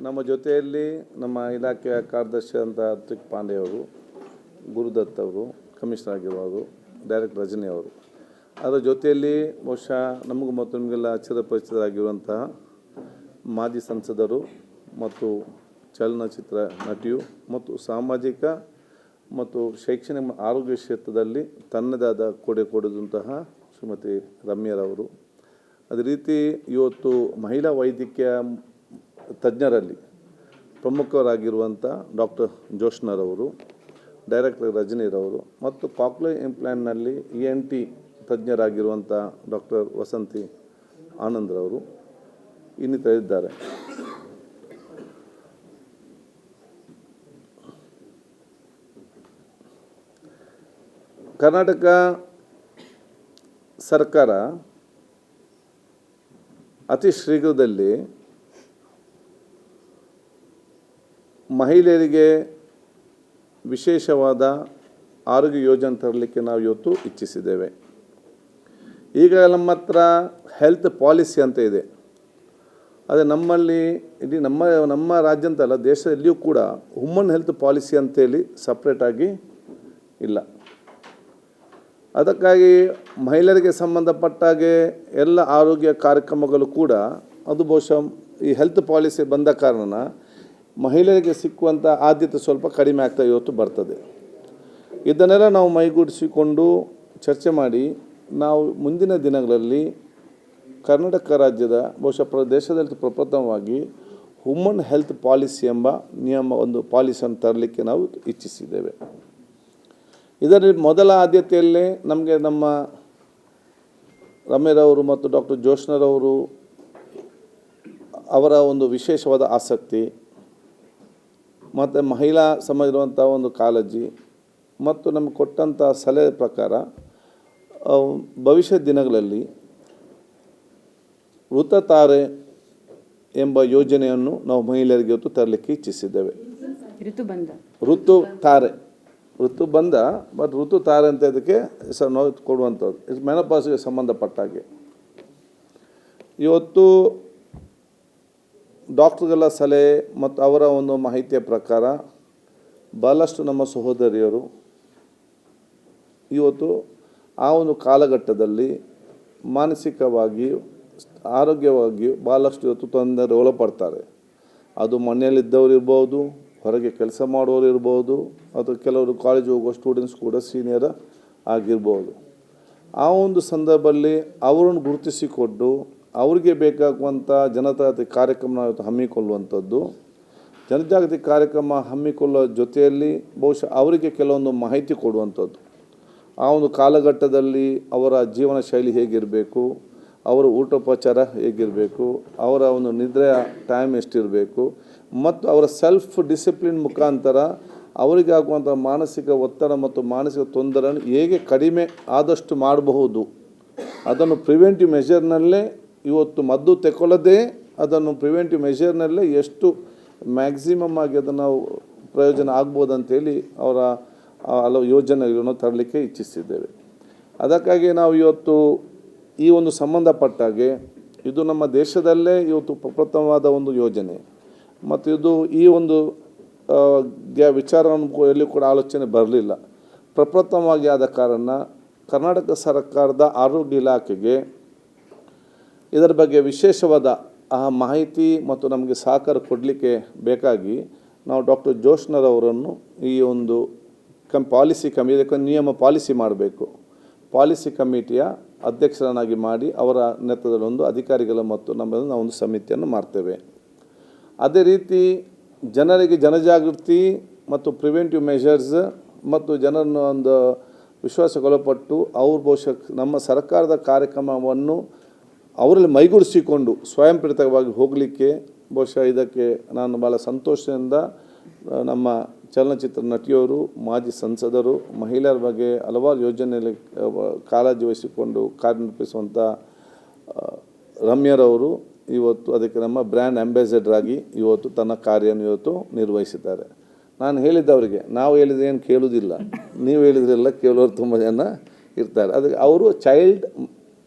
ನಮ್ಮ ಜೊತೆಯಲ್ಲಿ ನಮ್ಮ ಇಲಾಖೆಯ ಕಾರ್ಯದರ್ಶಿ ಅಂತ ಋತ್ವಿಕ್ ಪಾಂಡೆ ಅವರು, ಗುರುದತ್ ಅವರು, ಕಮಿಷನರ್ ಆಗಿರುವರು, ಡೈರೆಕ್ಟರ್ ರಜನಿ ಅವರು, ಅದರ ಜೊತೆಯಲ್ಲಿ ಬಹುಶಃ ನಮಗೂ ಮತ್ತು ನಿಮಗೆಲ್ಲ ಚಿರಪರಿಚಿತರಾಗಿರುವಂತಹ ಮಾಜಿ ಸಂಸದರು ಮತ್ತು ಚಲನಚಿತ್ರ ನಟಿಯು ಮತ್ತು ಸಾಮಾಜಿಕ ಮತ್ತು ಶೈಕ್ಷಣಿಕ ಆರೋಗ್ಯ ಕ್ಷೇತ್ರದಲ್ಲಿ ತನ್ನದಾದ ಕೊಡುಗೆದಂತಹ ಶ್ರೀಮತಿ ರಮ್ಯರವರು, ಅದೇ ರೀತಿ ಇವತ್ತು ಮಹಿಳಾ ವೈದ್ಯಕೀಯ ತಜ್ಞರಲ್ಲಿ ಪ್ರಮುಖರಾಗಿರುವಂಥ ಡಾಕ್ಟರ್ ಜೋಷ್ನರವರು, ಡೈರೆಕ್ಟರ್ ರಜನಿರವರು ಮತ್ತು ಕಾಕ್ಲಿಯರ್ ಇಂಪ್ಲಾಂಟ್ನಲ್ಲಿ ENT ತಜ್ಞರಾಗಿರುವಂಥ ಡಾಕ್ಟರ್ ವಸಂತಿ ಆನಂದ್ರವರು ಇನ್ನಿತರಿದ್ದಾರೆ. ಕರ್ನಾಟಕ ಸರ್ಕಾರ ಅತಿ ಶೀಘ್ರದಲ್ಲಿ ಮಹಿಳೆಯರಿಗೆ ವಿಶೇಷವಾದ ಆರೋಗ್ಯ ಯೋಜನೆ ತರಲಿಕ್ಕೆ ನಾವು ಇವತ್ತು ಇಚ್ಛಿಸಿದ್ದೇವೆ. ಈಗ ನಮ್ಮ ಹತ್ರ ಹೆಲ್ತ್ ಪಾಲಿಸಿ ಅಂತ ಇದೆ. ಅದೇ ನಮ್ಮಲ್ಲಿ ಇಡೀ ನಮ್ಮ ರಾಜ್ಯ ಅಂತಲ್ಲ, ದೇಶದಲ್ಲಿಯೂ ಕೂಡ ವುಮನ್ ಹೆಲ್ತ್ ಪಾಲಿಸಿ ಅಂತೇಳಿ ಸಪ್ರೇಟಾಗಿ ಇಲ್ಲ. ಅದಕ್ಕಾಗಿ ಮಹಿಳೆಯರಿಗೆ ಸಂಬಂಧಪಟ್ಟಾಗೆ ಎಲ್ಲ ಆರೋಗ್ಯ ಕಾರ್ಯಕ್ರಮಗಳು ಕೂಡ ಅದು ಬಹುಶಃ ಈ ಹೆಲ್ತ್ ಪಾಲಿಸಿ ಬಂದ ಕಾರಣ ಮಹಿಳೆಯರಿಗೆ ಸಿಕ್ಕುವಂಥ ಆದ್ಯತೆ ಸ್ವಲ್ಪ ಕಡಿಮೆ ಆಗ್ತಾ ಇವತ್ತು ಬರ್ತದೆ. ಇದನ್ನೆಲ್ಲ ನಾವು ಮೈಗೂಡಿಸಿಕೊಂಡು ಚರ್ಚೆ ಮಾಡಿ ನಾವು ಮುಂದಿನ ದಿನಗಳಲ್ಲಿ ಕರ್ನಾಟಕ ರಾಜ್ಯದ ಬಹುಶಃ ದೇಶದಲ್ಲಿ ಪ್ರಪ್ರಥಮವಾಗಿ ವುಮನ್ ಹೆಲ್ತ್ ಪಾಲಿಸಿ ಎಂಬ ಒಂದು ಪಾಲಿಸಿಯನ್ನು ತರಲಿಕ್ಕೆ ನಾವು ಇಚ್ಛಿಸಿದ್ದೇವೆ. ಇದರಲ್ಲಿ ಮೊದಲ ಆದ್ಯತೆಯಲ್ಲೇ ನಮಗೆ ನಮ್ಮ ರಮ್ಯರವರು ಮತ್ತು ಡಾಕ್ಟರ್ ಜೋಷ್ನರವರು ಅವರ ಒಂದು ವಿಶೇಷವಾದ ಆಸಕ್ತಿ ಮತ್ತು ಮಹಿಳಾ ಸಮಾಜವಂಥ ಒಂದು ಕಾಳಜಿ ಮತ್ತು ನಮಗೆ ಕೊಟ್ಟಂಥ ಸಲಹೆ ಪ್ರಕಾರ ಭವಿಷ್ಯದ ದಿನಗಳಲ್ಲಿ ಋತುತಾರೆ ಎಂಬ ಯೋಜನೆಯನ್ನು ನಾವು ಮಹಿಳೆಯರಿಗೆ ಇವತ್ತು ತರಲಿಕ್ಕೆ ಇಚ್ಛಿಸಿದ್ದೇವೆ. ಋತು ಬಂದ ಬಟ್ ಋತುತಾರೆ ಅಂತ ಇದಕ್ಕೆ ಹೆಸರು ನಾವು ಕೊಡುವಂಥದ್ದು. ಇದು ಮೆನೋಪಾಸ್ಗೆ ಸಂಬಂಧಪಟ್ಟಾಗೆ ಇವತ್ತು ಡಾಕ್ಟ್ರುಗಳ ಸಲಹೆ ಮತ್ತು ಅವರ ಒಂದು ಮಾಹಿತಿಯ ಪ್ರಕಾರ ಭಾಳಷ್ಟು ನಮ್ಮ ಸಹೋದರಿಯರು ಇವತ್ತು ಆ ಒಂದು ಕಾಲಘಟ್ಟದಲ್ಲಿ ಮಾನಸಿಕವಾಗಿಯೂ ಆರೋಗ್ಯವಾಗಿಯೂ ಭಾಳಷ್ಟು ಇವತ್ತು ತೊಂದರೆ ಒಳಪಡ್ತಾರೆ. ಅದು ಮನೆಯಲ್ಲಿದ್ದವರು ಇರ್ಬೋದು, ಹೊರಗೆ ಕೆಲಸ ಮಾಡೋರು ಇರ್ಬೋದು, ಅಥವಾ ಕೆಲವರು ಕಾಲೇಜ್ ಹೋಗುವ ಸ್ಟೂಡೆಂಟ್ಸ್ ಕೂಡ ಸೀನಿಯರ್ ಆಗಿರ್ಬೋದು. ಆ ಒಂದು ಸಂದರ್ಭದಲ್ಲಿ ಅವರನ್ನು ಗುರುತಿಸಿಕೊಂಡು ಅವರಿಗೆ ಬೇಕಾಗುವಂಥ ಜನಜಾಗೃತಿ ಕಾರ್ಯಕ್ರಮ ಇವತ್ತು ಹಮ್ಮಿಕೊಳ್ಳುವಂಥದ್ದು. ಜನಜಾಗೃತಿ ಕಾರ್ಯಕ್ರಮ ಹಮ್ಮಿಕೊಳ್ಳುವ ಜೊತೆಯಲ್ಲಿ ಬಹುಶಃ ಅವರಿಗೆ ಕೆಲವೊಂದು ಮಾಹಿತಿ ಕೊಡುವಂಥದ್ದು. ಆ ಒಂದು ಕಾಲಘಟ್ಟದಲ್ಲಿ ಅವರ ಜೀವನ ಶೈಲಿ ಹೇಗಿರಬೇಕು, ಅವರ ಊಟೋಪಚಾರ ಹೇಗಿರಬೇಕು, ಅವರ ಒಂದು ನಿದ್ರೆಯ ಟೈಮ್ ಎಷ್ಟಿರಬೇಕು ಮತ್ತು ಅವರ ಸೆಲ್ಫ್ ಡಿಸಿಪ್ಲಿನ್ ಮುಖಾಂತರ ಅವರಿಗೆ ಆಗುವಂಥ ಮಾನಸಿಕ ಒತ್ತಡ ಮತ್ತು ಮಾನಸಿಕ ತೊಂದರೆಯನ್ನು ಹೇಗೆ ಕಡಿಮೆ ಆದಷ್ಟು ಮಾಡಬಹುದು, ಅದನ್ನು ಪ್ರಿವೆಂಟಿವ್ ಮೆಷರ್ನಲ್ಲೇ ಇವತ್ತು ಮದ್ದು ತೆಗೊಳ್ಳದೆ ಅದನ್ನು ಪ್ರಿವೆಂಟಿವ್ ಮೆಷರ್ನಲ್ಲೇ ಎಷ್ಟು ಮ್ಯಾಕ್ಸಿಮಮ್ ಆಗಿ ಅದನ್ನು ನಾವು ಪ್ರಯೋಜನ ಆಗ್ಬೋದು ಅಂಥೇಳಿ ಅವರ ಹಲವು ಯೋಜನೆಗಳನ್ನು ತರಲಿಕ್ಕೆ ಇಚ್ಛಿಸಿದ್ದೇವೆ. ಅದಕ್ಕಾಗಿ ನಾವು ಇವತ್ತು ಈ ಒಂದು ಸಂಬಂಧಪಟ್ಟಾಗೆ ಇದು ನಮ್ಮ ದೇಶದಲ್ಲೇ ಇವತ್ತು ಪ್ರಪ್ರಥಮವಾದ ಒಂದು ಯೋಜನೆ ಮತ್ತು ಇದು ಈ ಒಂದು ವಿಚಾರವನ್ನು ಎಲ್ಲಿ ಕೂಡ ಆಲೋಚನೆ ಬರಲಿಲ್ಲ. ಪ್ರಪ್ರಥಮವಾಗಿ ಆದ ಕಾರಣ ಕರ್ನಾಟಕ ಸರ್ಕಾರದ ಆರೋಗ್ಯ ಇಲಾಖೆಗೆ ಇದರ ಬಗ್ಗೆ ವಿಶೇಷವಾದ ಮಾಹಿತಿ ಮತ್ತು ನಮಗೆ ಸಹಕಾರ ಕೊಡಲಿಕ್ಕೆ ಬೇಕಾಗಿ ನಾವು ಡಾಕ್ಟರ್ ಜೋಷ್ನರವರನ್ನು ಈ ಒಂದು ಪಾಲಿಸಿ ನಿಯಮ ಪಾಲಿಸಿ ಮಾಡಬೇಕು, ಪಾಲಿಸಿ ಕಮಿಟಿಯ ಅಧ್ಯಕ್ಷರನ್ನಾಗಿ ಮಾಡಿ ಅವರ ನೇತೃತ್ವದಲ್ಲಿ ಒಂದು ಅಧಿಕಾರಿಗಳ ಮತ್ತು ನಾವು ಒಂದು ಸಮಿತಿಯನ್ನು ಮಾಡ್ತೇವೆ. ಅದೇ ರೀತಿ ಜನರಿಗೆ ಜನಜಾಗೃತಿ ಮತ್ತು ಪ್ರಿವೆಂಟಿವ್ ಮೆಷರ್ಸ್ ಮತ್ತು ಜನರನ್ನು ಒಂದು ವಿಶ್ವಾಸಕ್ಕೊಳಪಟ್ಟು ಅವರು ಬಹುಶಃ ನಮ್ಮ ಸರ್ಕಾರದ ಕಾರ್ಯಕ್ರಮವನ್ನು ಅವರಲ್ಲಿ ಮೈಗೂಡಿಸಿಕೊಂಡು ಸ್ವಯಂ ಪ್ರೇರಿತವಾಗಿ ಹೋಗಲಿಕ್ಕೆ ಬಹುಶಃ ಇದಕ್ಕೆ ನಾನು ಭಾಳ ಸಂತೋಷದಿಂದ ನಮ್ಮ ಚಲನಚಿತ್ರ ನಟಿಯವರು, ಮಾಜಿ ಸಂಸದರು, ಮಹಿಳೆಯರ ಬಗ್ಗೆ ಹಲವಾರು ಯೋಜನೆಯಲ್ಲಿ ಕಾಳಜಿ ವಹಿಸಿಕೊಂಡು ಕಾರ್ಯನಿರ್ವಹಿಸುವಂಥ ರಮ್ಯರವರು ಇವತ್ತು ಅದಕ್ಕೆ ನಮ್ಮ ಬ್ರ್ಯಾಂಡ್ ಅಂಬಾಸಿಡರ್ ಆಗಿ ಇವತ್ತು ತನ್ನ ಕಾರ್ಯವನ್ನು ಇವತ್ತು ನಿರ್ವಹಿಸಿದ್ದಾರೆ. ನಾನು ಹೇಳಿದ್ದವರಿಗೆ ನಾವು ಹೇಳಿದ್ರೆ ಏನು ಕೇಳುವುದಿಲ್ಲ, ನೀವು ಹೇಳಿದ್ರೆಲ್ಲ ಕೇಳೋರು ತುಂಬ ಜನ ಇರ್ತಾರೆ. ಅದಕ್ಕೆ ಅವರು ಚೈಲ್ಡ್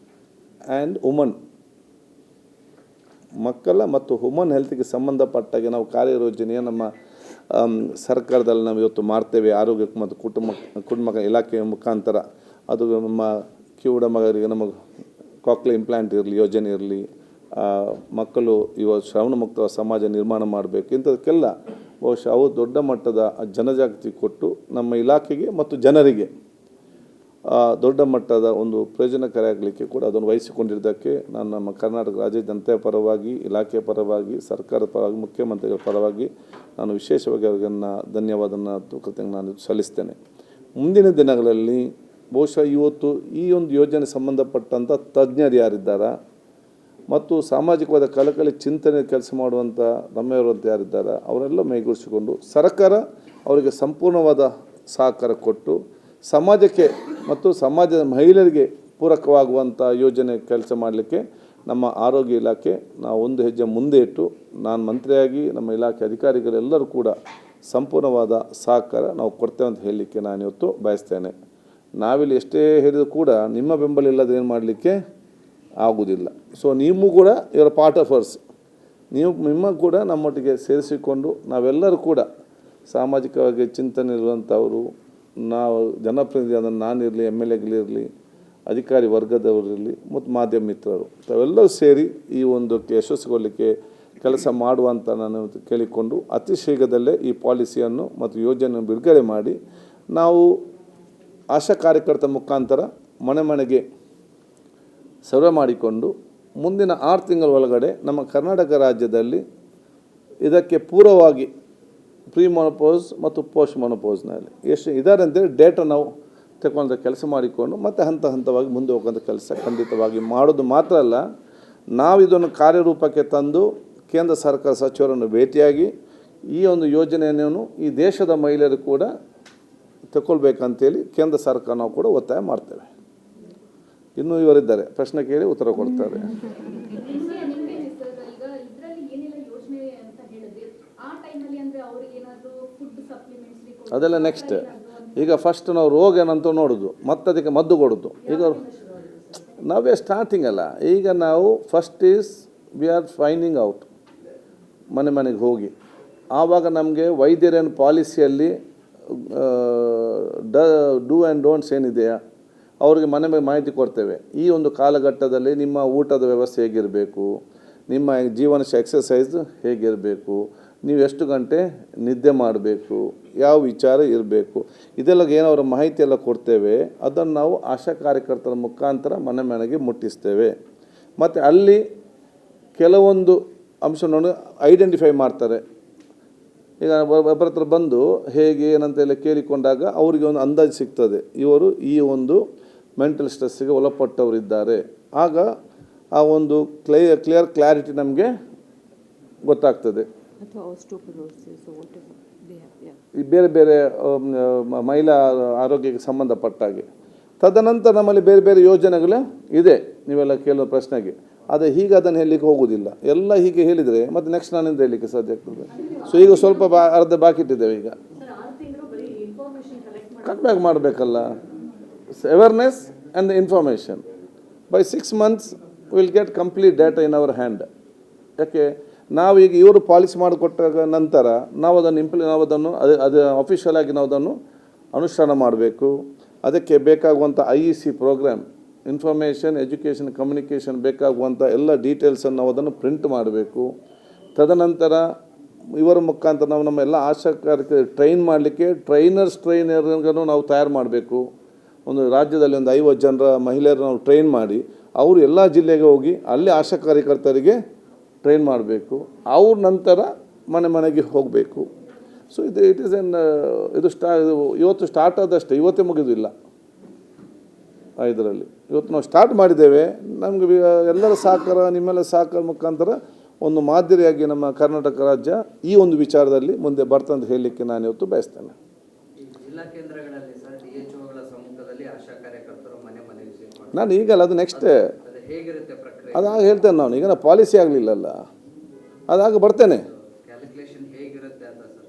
ಆ್ಯಂಡ್ ವುಮನ್ ಮಕ್ಕಳ ಮತ್ತು ಹ್ಯೂಮನ್ ಹೆಲ್ತ್ಗೆ ಸಂಬಂಧಪಟ್ಟಾಗೆ ನಾವು ಕಾರ್ಯಯೋಜನೆಯ ನಮ್ಮ ಸರ್ಕಾರದಲ್ಲಿ ನಾವು ಇವತ್ತು ಮಾಡ್ತೇವೆ. ಆರೋಗ್ಯ ಮತ್ತು ಕುಟುಂಬ ಇಲಾಖೆಯ ಮುಖಾಂತರ ಅದು ನಮ್ಮ ಕಿವುಡ ಮಗರಿಗೆ ನಮಗೆ ಕಾಕ್ಲೆ ಇಂಪ್ಲಾಂಟ್ ಇರಲಿ, ಯೋಜನೆ ಇರಲಿ, ಮಕ್ಕಳು ಶ್ರವಣ ಮುಕ್ತ ಸಮಾಜ ನಿರ್ಮಾಣ ಮಾಡಬೇಕು. ಇಂಥದಕ್ಕೆಲ್ಲ ಬಹುಶಃ ಅವು ದೊಡ್ಡ ಮಟ್ಟದ ಜನಜಾಗೃತಿ ಕೊಟ್ಟು ನಮ್ಮ ಇಲಾಖೆಗೆ ಮತ್ತು ಜನರಿಗೆ ದೊಡ್ಡ ಮಟ್ಟದ ಒಂದು ಪ್ರಯೋಜನಕಾರಿ ಆಗಲಿಕ್ಕೆ ಕೂಡ ಅದನ್ನು ವಹಿಸಿಕೊಂಡಿದ್ದಕ್ಕೆ ನಾನು ನಮ್ಮ ಕರ್ನಾಟಕ ರಾಜ್ಯ ಜನತೆಯ ಪರವಾಗಿ, ಇಲಾಖೆಯ ಪರವಾಗಿ, ಸರ್ಕಾರದ ಪರವಾಗಿ, ಮುಖ್ಯಮಂತ್ರಿಗಳ ಪರವಾಗಿ ನಾನು ವಿಶೇಷವಾಗಿ ಅವರನ್ನು ಧನ್ಯವಾದನ ಕೃತಜ್ಞ ನಾನು ಸಲ್ಲಿಸ್ತೇನೆ. ಮುಂದಿನ ದಿನಗಳಲ್ಲಿ ಬಹುಶಃ ಇವತ್ತು ಈ ಒಂದು ಯೋಜನೆ ಸಂಬಂಧಪಟ್ಟಂಥ ತಜ್ಞರು ಯಾರಿದ್ದಾರಾ ಮತ್ತು ಸಾಮಾಜಿಕವಾದ ಕಳಕಳಿ ಚಿಂತನೆ ಕೆಲಸ ಮಾಡುವಂಥ ನಮ್ಮೆಯವರಂತ ಯಾರಿದ್ದಾರೆ ಅವರೆಲ್ಲ ಮೈಗೂಡಿಸಿಕೊಂಡು ಸರ್ಕಾರ ಅವರಿಗೆ ಸಂಪೂರ್ಣವಾದ ಸಹಕಾರ ಕೊಟ್ಟು ಸಮಾಜಕ್ಕೆ ಮತ್ತು ಸಮಾಜದ ಮಹಿಳೆಯರಿಗೆ ಪೂರಕವಾಗುವಂಥ ಯೋಜನೆ ಕೆಲಸ ಮಾಡಲಿಕ್ಕೆ ನಮ್ಮ ಆರೋಗ್ಯ ಇಲಾಖೆ ನಾವು ಒಂದು ಹೆಜ್ಜೆ ಮುಂದೆ ಇಟ್ಟು ನಾನು ಮಂತ್ರಿಯಾಗಿ ನಮ್ಮ ಇಲಾಖೆ ಅಧಿಕಾರಿಗಳೆಲ್ಲರೂ ಕೂಡ ಸಂಪೂರ್ಣವಾದ ಸಹಕಾರ ನಾವು ಕೊಡ್ತೇವೆ ಅಂತ ಹೇಳಲಿಕ್ಕೆ ನಾನು ಇವತ್ತು ಬಯಸ್ತೇನೆ. ನಾವಿಲ್ಲಿ ಎಷ್ಟೇ ಹೇಳಿದರೂ ಕೂಡ ನಿಮ್ಮ ಬೆಂಬಲ ಇಲ್ಲದೆ ಏನು ಮಾಡಲಿಕ್ಕೆ ಆಗುವುದಿಲ್ಲ. ಸೊ ನೀವು ಕೂಡ ಇವರ ಪಾರ್ಟ್ ಆಫ್ ಅರ್ಸ್, ನಿಮ್ಮ ಕೂಡ ನಮ್ಮೊಟ್ಟಿಗೆ ಸೇರಿಸಿಕೊಂಡು ನಾವೆಲ್ಲರೂ ಕೂಡ ಸಾಮಾಜಿಕವಾಗಿ ಚಿಂತನೆ ಇರುವಂಥವರು, ನಾವು ಜನಪ್ರತಿನಿಧಿ ಅದನ್ನು ನಾನಿರಲಿ, MLAಗಳಿರಲಿ, ಅಧಿಕಾರಿ ವರ್ಗದವರಿರಲಿ ಮತ್ತು ಮಾಧ್ಯಮ ಮಿತ್ರರು ತಾವೆಲ್ಲರೂ ಸೇರಿ ಈ ಒಂದು ಯಶಸ್ಸುಗೊಳ್ಳಲಿಕ್ಕೆ ಕೆಲಸ ಮಾಡುವಂಥ ನಾನು ಕೇಳಿಕೊಂಡು ಅತಿ ಶೀಘ್ರದಲ್ಲೇ ಈ ಪಾಲಿಸಿಯನ್ನು ಮತ್ತು ಯೋಜನೆಯನ್ನು ಬಿಡುಗಡೆ ಮಾಡಿ ನಾವು ಆಶಾ ಕಾರ್ಯಕರ್ತರ ಮುಖಾಂತರ ಮನೆ ಮನೆಗೆ ಸರ್ವೆ ಮಾಡಿಕೊಂಡು ಮುಂದಿನ 6 ತಿಂಗಳ ಒಳಗಡೆ ನಮ್ಮ ಕರ್ನಾಟಕ ರಾಜ್ಯದಲ್ಲಿ ಇದಕ್ಕೆ ಪೂರ್ವವಾಗಿ ಪ್ರೀ ಮೊನೋಪೋಸ್ ಮತ್ತು ಪೋಸ್ಟ್ ಮೊನೋಪೋಸ್ನಲ್ಲಿ ಎಷ್ಟು ಇದ್ದಾರೆ ಅಂತೇಳಿ ಡೇಟಾ ನಾವು ತಗೊಂಡ ಕೆಲಸ ಮಾಡಿಕೊಂಡು ಮತ್ತು ಹಂತವಾಗಿ ಮುಂದೆ ಹೋಗೋಂಥ ಕೆಲಸ ಖಂಡಿತವಾಗಿ ಮಾಡೋದು ಮಾತ್ರ ಅಲ್ಲ, ನಾವು ಇದನ್ನು ಕಾರ್ಯರೂಪಕ್ಕೆ ತಂದು ಕೇಂದ್ರ ಸರ್ಕಾರ ಸಚಿವರನ್ನು ಭೇಟಿಯಾಗಿ ಈ ಒಂದು ಯೋಜನೆಯನ್ನು ಈ ದೇಶದ ಮಹಿಳೆಯರು ಕೂಡ ತಗೊಳ್ಬೇಕಂತೇಳಿ ಕೇಂದ್ರ ಸರ್ಕಾರ ನಾವು ಕೂಡ ಒತ್ತಾಯ ಮಾಡ್ತೇವೆ. ಇನ್ನೂ ಇವರಿದ್ದಾರೆ, ಪ್ರಶ್ನೆ ಕೇಳಿ ಉತ್ತರ ಕೊಡ್ತಾರೆ. ಅದೆಲ್ಲ ನೆಕ್ಸ್ಟ್. ಈಗ ಫಸ್ಟ್ ನಾವು ರೋಗ ಏನಂತ ನೋಡೋದು, ಮತ್ತು ಅದಕ್ಕೆ ಮದ್ದು ಕೊಡೋದು. ಈಗ ನಾವೇ ಸ್ಟಾರ್ಟಿಂಗ್ ಅಲ್ಲ, ಈಗ ನಾವು first we are finding out ಮನೆಗೆ ಹೋಗಿ. ಆವಾಗ ನಮಗೆ ವೈದ್ಯರೇನು ಪಾಲಿಸಿಯಲ್ಲಿ ಡೂ ಆ್ಯಂಡ್ ಡೋಂಟ್ಸ್ ಏನಿದೆಯಾ ಅವ್ರಿಗೆ ಮನೆ ಮಾಹಿತಿ ಕೊಡ್ತೇವೆ. ಈ ಒಂದು ಕಾಲಘಟ್ಟದಲ್ಲಿ ನಿಮ್ಮ ಊಟದ ವ್ಯವಸ್ಥೆ ಹೇಗಿರಬೇಕು, ನಿಮ್ಮ ಜೀವನ ಎಕ್ಸಸೈಸ್ ಹೇಗಿರಬೇಕು, ನೀವು ಎಷ್ಟು ಗಂಟೆ ನಿದ್ದೆ ಮಾಡಬೇಕು, ಯಾವ ವಿಚಾರ ಇರಬೇಕು, ಇದೆಲ್ಲ ಏನವರ ಮಾಹಿತಿ ಎಲ್ಲ ಕೊಡ್ತೇವೆ. ಅದನ್ನು ನಾವು ಆಶಾ ಕಾರ್ಯಕರ್ತರ ಮುಖಾಂತರ ಮನೆಗೆ ಮುಟ್ಟಿಸ್ತೇವೆ. ಮತ್ತು ಅಲ್ಲಿ ಕೆಲವೊಂದು ಅಂಶವನ್ನು ಐಡೆಂಟಿಫೈ ಮಾಡ್ತಾರೆ. ಈಗ ಒಬ್ಬರ ಹತ್ರ ಬಂದು ಹೇಗೆ ಏನಂತೆಲ್ಲ ಕೇಳಿಕೊಂಡಾಗ ಅವರಿಗೆ ಒಂದು ಅಂದಾಜು ಸಿಗ್ತದೆ, ಇವರು ಈ ಒಂದು ಮೆಂಟಲ್ ಸ್ಟ್ರೆಸ್ಸಿಗೆ ಒಳಪಟ್ಟವರಿದ್ದಾರೆ. ಆಗ ಆ ಒಂದು ಕ್ಲಾರಿಟಿ ನಮಗೆ ಗೊತ್ತಾಗ್ತದೆ. ಈ ಬೇರೆ ಬೇರೆ ಮಹಿಳಾ ಆರೋಗ್ಯಕ್ಕೆ ಸಂಬಂಧಪಟ್ಟಾಗೆ. ತದನಂತರ ನಮ್ಮಲ್ಲಿ ಬೇರೆ ಬೇರೆ ಯೋಜನೆಗಳು ಇದೆ. ನೀವೆಲ್ಲ ಕೇಳೋ ಪ್ರಶ್ನೆಗೆ ಅದೇ ಹೀಗೆ ಅದನ್ನು ಹೇಳಲಿಕ್ಕೆ ಹೋಗೋದಿಲ್ಲ. ಎಲ್ಲ ಹೀಗೆ ಹೇಳಿದರೆ ಮತ್ತು ನೆಕ್ಸ್ಟ್ ನಾನಿಂದ ಹೇಳಲಿಕ್ಕೆ ಸಾಧ್ಯ ಆಗ್ತದೆ. ಸೊ ಈಗ ಸ್ವಲ್ಪ ಅರ್ಧ ಬಾಕಿ ಇಟ್ಟಿದ್ದೇವೆ. ಈಗ ಕಟ್ ಬ್ಯಾಕ್ ಮಾಡಬೇಕಲ್ಲ. Awareness and the information by 6 months will get complete data in our hand. ಯಾಕೆ ನಾವೀಗ ಇವರು ಪಾಲಿಸಿ ಮಾಡಿಕೊಟ್ಟಾಗ ನಂತರ ನಾವು ಅದನ್ನು ಅದು ಅಫಿಷಿಯಲ್ ಆಗಿ ನಾವು ಅದನ್ನು ಅನುಷ್ಠಾನ ಮಾಡಬೇಕು. ಅದಕ್ಕೆ ಬೇಕಾಗುವಂಥ IEC programme, information education communication ಬೇಕಾಗುವಂಥ ಎಲ್ಲ ಡೀಟೇಲ್ಸನ್ನು ನಾವು ಅದನ್ನು ಪ್ರಿಂಟ್ ಮಾಡಬೇಕು. ತದನಂತರ ಇವರ ಮುಖಾಂತರ ನಾವು ನಮ್ಮ ಎಲ್ಲ ಆಶಾ ಕಾರ್ಯಕರ್ತರು ಟ್ರೈನ್ ಮಾಡಲಿಕ್ಕೆ ಟ್ರೈನರ್ಗಳನ್ನು ನಾವು ತಯಾರು ಮಾಡಬೇಕು. ಒಂದು ರಾಜ್ಯದಲ್ಲಿ ಒಂದು 50 ಜನರ ಮಹಿಳೆಯರು ನಾವು ಟ್ರೈನ್ ಮಾಡಿ ಅವರು ಎಲ್ಲ ಜಿಲ್ಲೆಗೆ ಹೋಗಿ ಅಲ್ಲಿ ಆಶಾ ಕಾರ್ಯಕರ್ತರಿಗೆ ಟ್ರೈನ್ ಮಾಡಬೇಕು. ಅವ್ರ ನಂತರ ಮನೆಗೆ ಹೋಗಬೇಕು. ಸೊ ಇಟ್ ಈಸ್ ಇದು ಇವತ್ತು ಸ್ಟಾರ್ಟ್ ಆದಷ್ಟೇ, ಇವತ್ತೇ ಮುಗಿದಿಲ್ಲ. ಇದರಲ್ಲಿ ಇವತ್ತು ನಾವು ಸ್ಟಾರ್ಟ್ ಮಾಡಿದ್ದೇವೆ. ನಮಗೆ ಎಲ್ಲರ ಸಹಕಾರ, ನಿಮ್ಮೆಲ್ಲ ಸಹಕಾರ ಮುಖಾಂತರ ಒಂದು ಮಾದರಿಯಾಗಿ ನಮ್ಮ ಕರ್ನಾಟಕ ರಾಜ್ಯ ಈ ಒಂದು ವಿಚಾರದಲ್ಲಿ ಮುಂದೆ ಬರ್ತಂತ ಹೇಳಲಿಕ್ಕೆ ನಾನು ಇವತ್ತು ಬಯಸ್ತೇನೆ. ಜಿಲ್ಲಾ ಕೇಂದ್ರಗಳಲ್ಲಿ ಸರ್ DHOಗಳ ಸಮ್ಮುಖದಲ್ಲಿ ಆಶಾ ಕಾರ್ಯಕರ್ತರು ಮನೆ ವಿಸಿಟ್ ಮಾಡ್ತಾರೆ. ನಾನು ಈಗಲ್ಲ, ಅದು ನೆಕ್ಸ್ಟ್ ಹೇಗಿರುತ್ತೆ ಪ್ರಕ್ರಿಯೆ ಅದಾಗ ಹೇಳ್ತೇನೆ. ನಾನು ಈಗ ಪಾಲಿಸಿ ಆಗಲಿಲ್ಲಲ್ಲ, ಅದಾಗ ಬರ್ತೇನೆ. ಕ್ಯಾಲ್ಕುಲೇಷನ್ ಹೇಗಿರುತ್ತೆ ಅಂತ ಸರ್?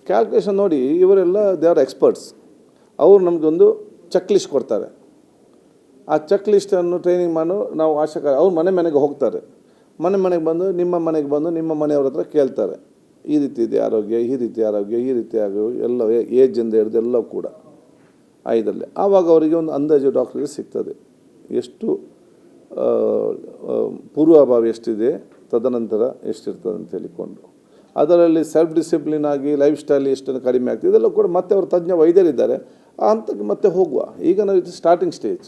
ಕ್ಯಾಲ್ಕುಲೇಷನ್ ನೋಡಿ, ಇವರೆಲ್ಲ ದೇ ಆರ್ ಎಕ್ಸ್ಪರ್ಟ್ಸ್. ಅವರು ನಮಗೊಂದು ಚೆಕ್ ಲಿಸ್ಟ್ ಕೊಡ್ತಾರೆ. ಆ ಚೆಕ್ ಲಿಸ್ಟನ್ನು ಟ್ರೈನಿಂಗ್ ಮಾಡಿ ನಾವು ಆಶಾ ಅವ್ರು ಮನೆಗೆ ಹೋಗ್ತಾರೆ. ಮನೆಗೆ ಬಂದು ನಿಮ್ಮ ಮನೆಗೆ ಬಂದು ನಿಮ್ಮ ಮನೆಯವ್ರ ಹತ್ರ ಕೇಳ್ತಾರೆ, ಈ ರೀತಿ ಇದೆ ಆರೋಗ್ಯ, ಈ ರೀತಿ ಆರೋಗ್ಯ, ಈ ರೀತಿ ಆರೋಗ್ಯ, ಎಲ್ಲ ಏಜಿಂದ ಹಿಡಿದು ಎಲ್ಲ ಕೂಡ ಇದರಲ್ಲಿ. ಆವಾಗ ಅವರಿಗೆ ಒಂದು ಅಂದಾಜು ಡಾಕ್ಟ್ರಿಗೆ ಸಿಗ್ತದೆ ಎಷ್ಟು ಪೂರ್ವಭಾವಿ ಎಷ್ಟಿದೆ, ತದನಂತರ ಎಷ್ಟಿರ್ತದೆ ಅಂತ ಹೇಳಿಕೊಂಡು. ಅದರಲ್ಲಿ ಸೆಲ್ಫ್ ಡಿಸಿಪ್ಲಿನ್ ಆಗಿ ಲೈಫ್ ಸ್ಟೈಲ್ ಎಷ್ಟು ಕಡಿಮೆ ಆಗ್ತದೆ ಇದೆಲ್ಲ ಕೂಡ ಮತ್ತೆ ಅವರು ತಜ್ಞ ವೈದ್ಯರಿದ್ದಾರೆ, ಆ ಹಂತಕ್ಕೆ ಮತ್ತೆ ಹೋಗುವ. ಈಗ ನಾವು ಇದು ಸ್ಟಾರ್ಟಿಂಗ್ ಸ್ಟೇಜ್.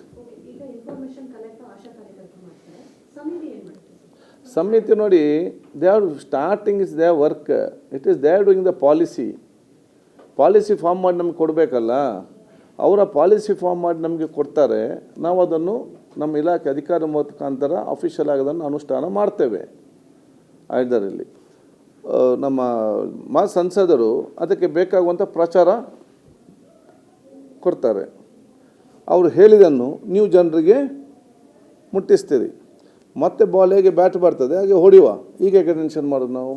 ಸಮಿತಿ ನೋಡಿ, they are starting is the work, it is they are doing the policy form ಮಾಡಿ ನಮ್ಗೆ ಕೊಡಬೇಕಲ್ಲ. ಅವರ ಪಾಲಿಸಿ ಫಾರ್ಮ್ ಮಾಡಿ ನಮಗೆ ಕೊಡ್ತಾರೆ, ನಾವು ಅದನ್ನು ನಮ್ಮ ಇಲಾಖೆ ಅಧಿಕಾರ ಮುಖಾಂತರ ಅಫಿಷಿಯಲ್ ಆಗೋದನ್ನು ಅನುಷ್ಠಾನ ಮಾಡ್ತೇವೆ. ಇದರಲ್ಲಿ ನಮ್ಮ ಸಂಸದರು ಅದಕ್ಕೆ ಬೇಕಾಗುವಂಥ ಪ್ರಚಾರ ಕೊಡ್ತಾರೆ. ಅವರು ಹೇಳಿದ್ದನ್ನು ನೀವು ಜನರಿಗೆ ಮುಟ್ಟಿಸ್ತೀರಿ. ಮತ್ತೆ ಬಾಲ್ ಹೇಗೆ ಬ್ಯಾಟ್ ಬರ್ತದೆ ಹಾಗೆ ಹೊಡಿಯುವ. ಈಗ ಟೆನ್ಷನ್ ಮಾಡೋದು ನಾವು.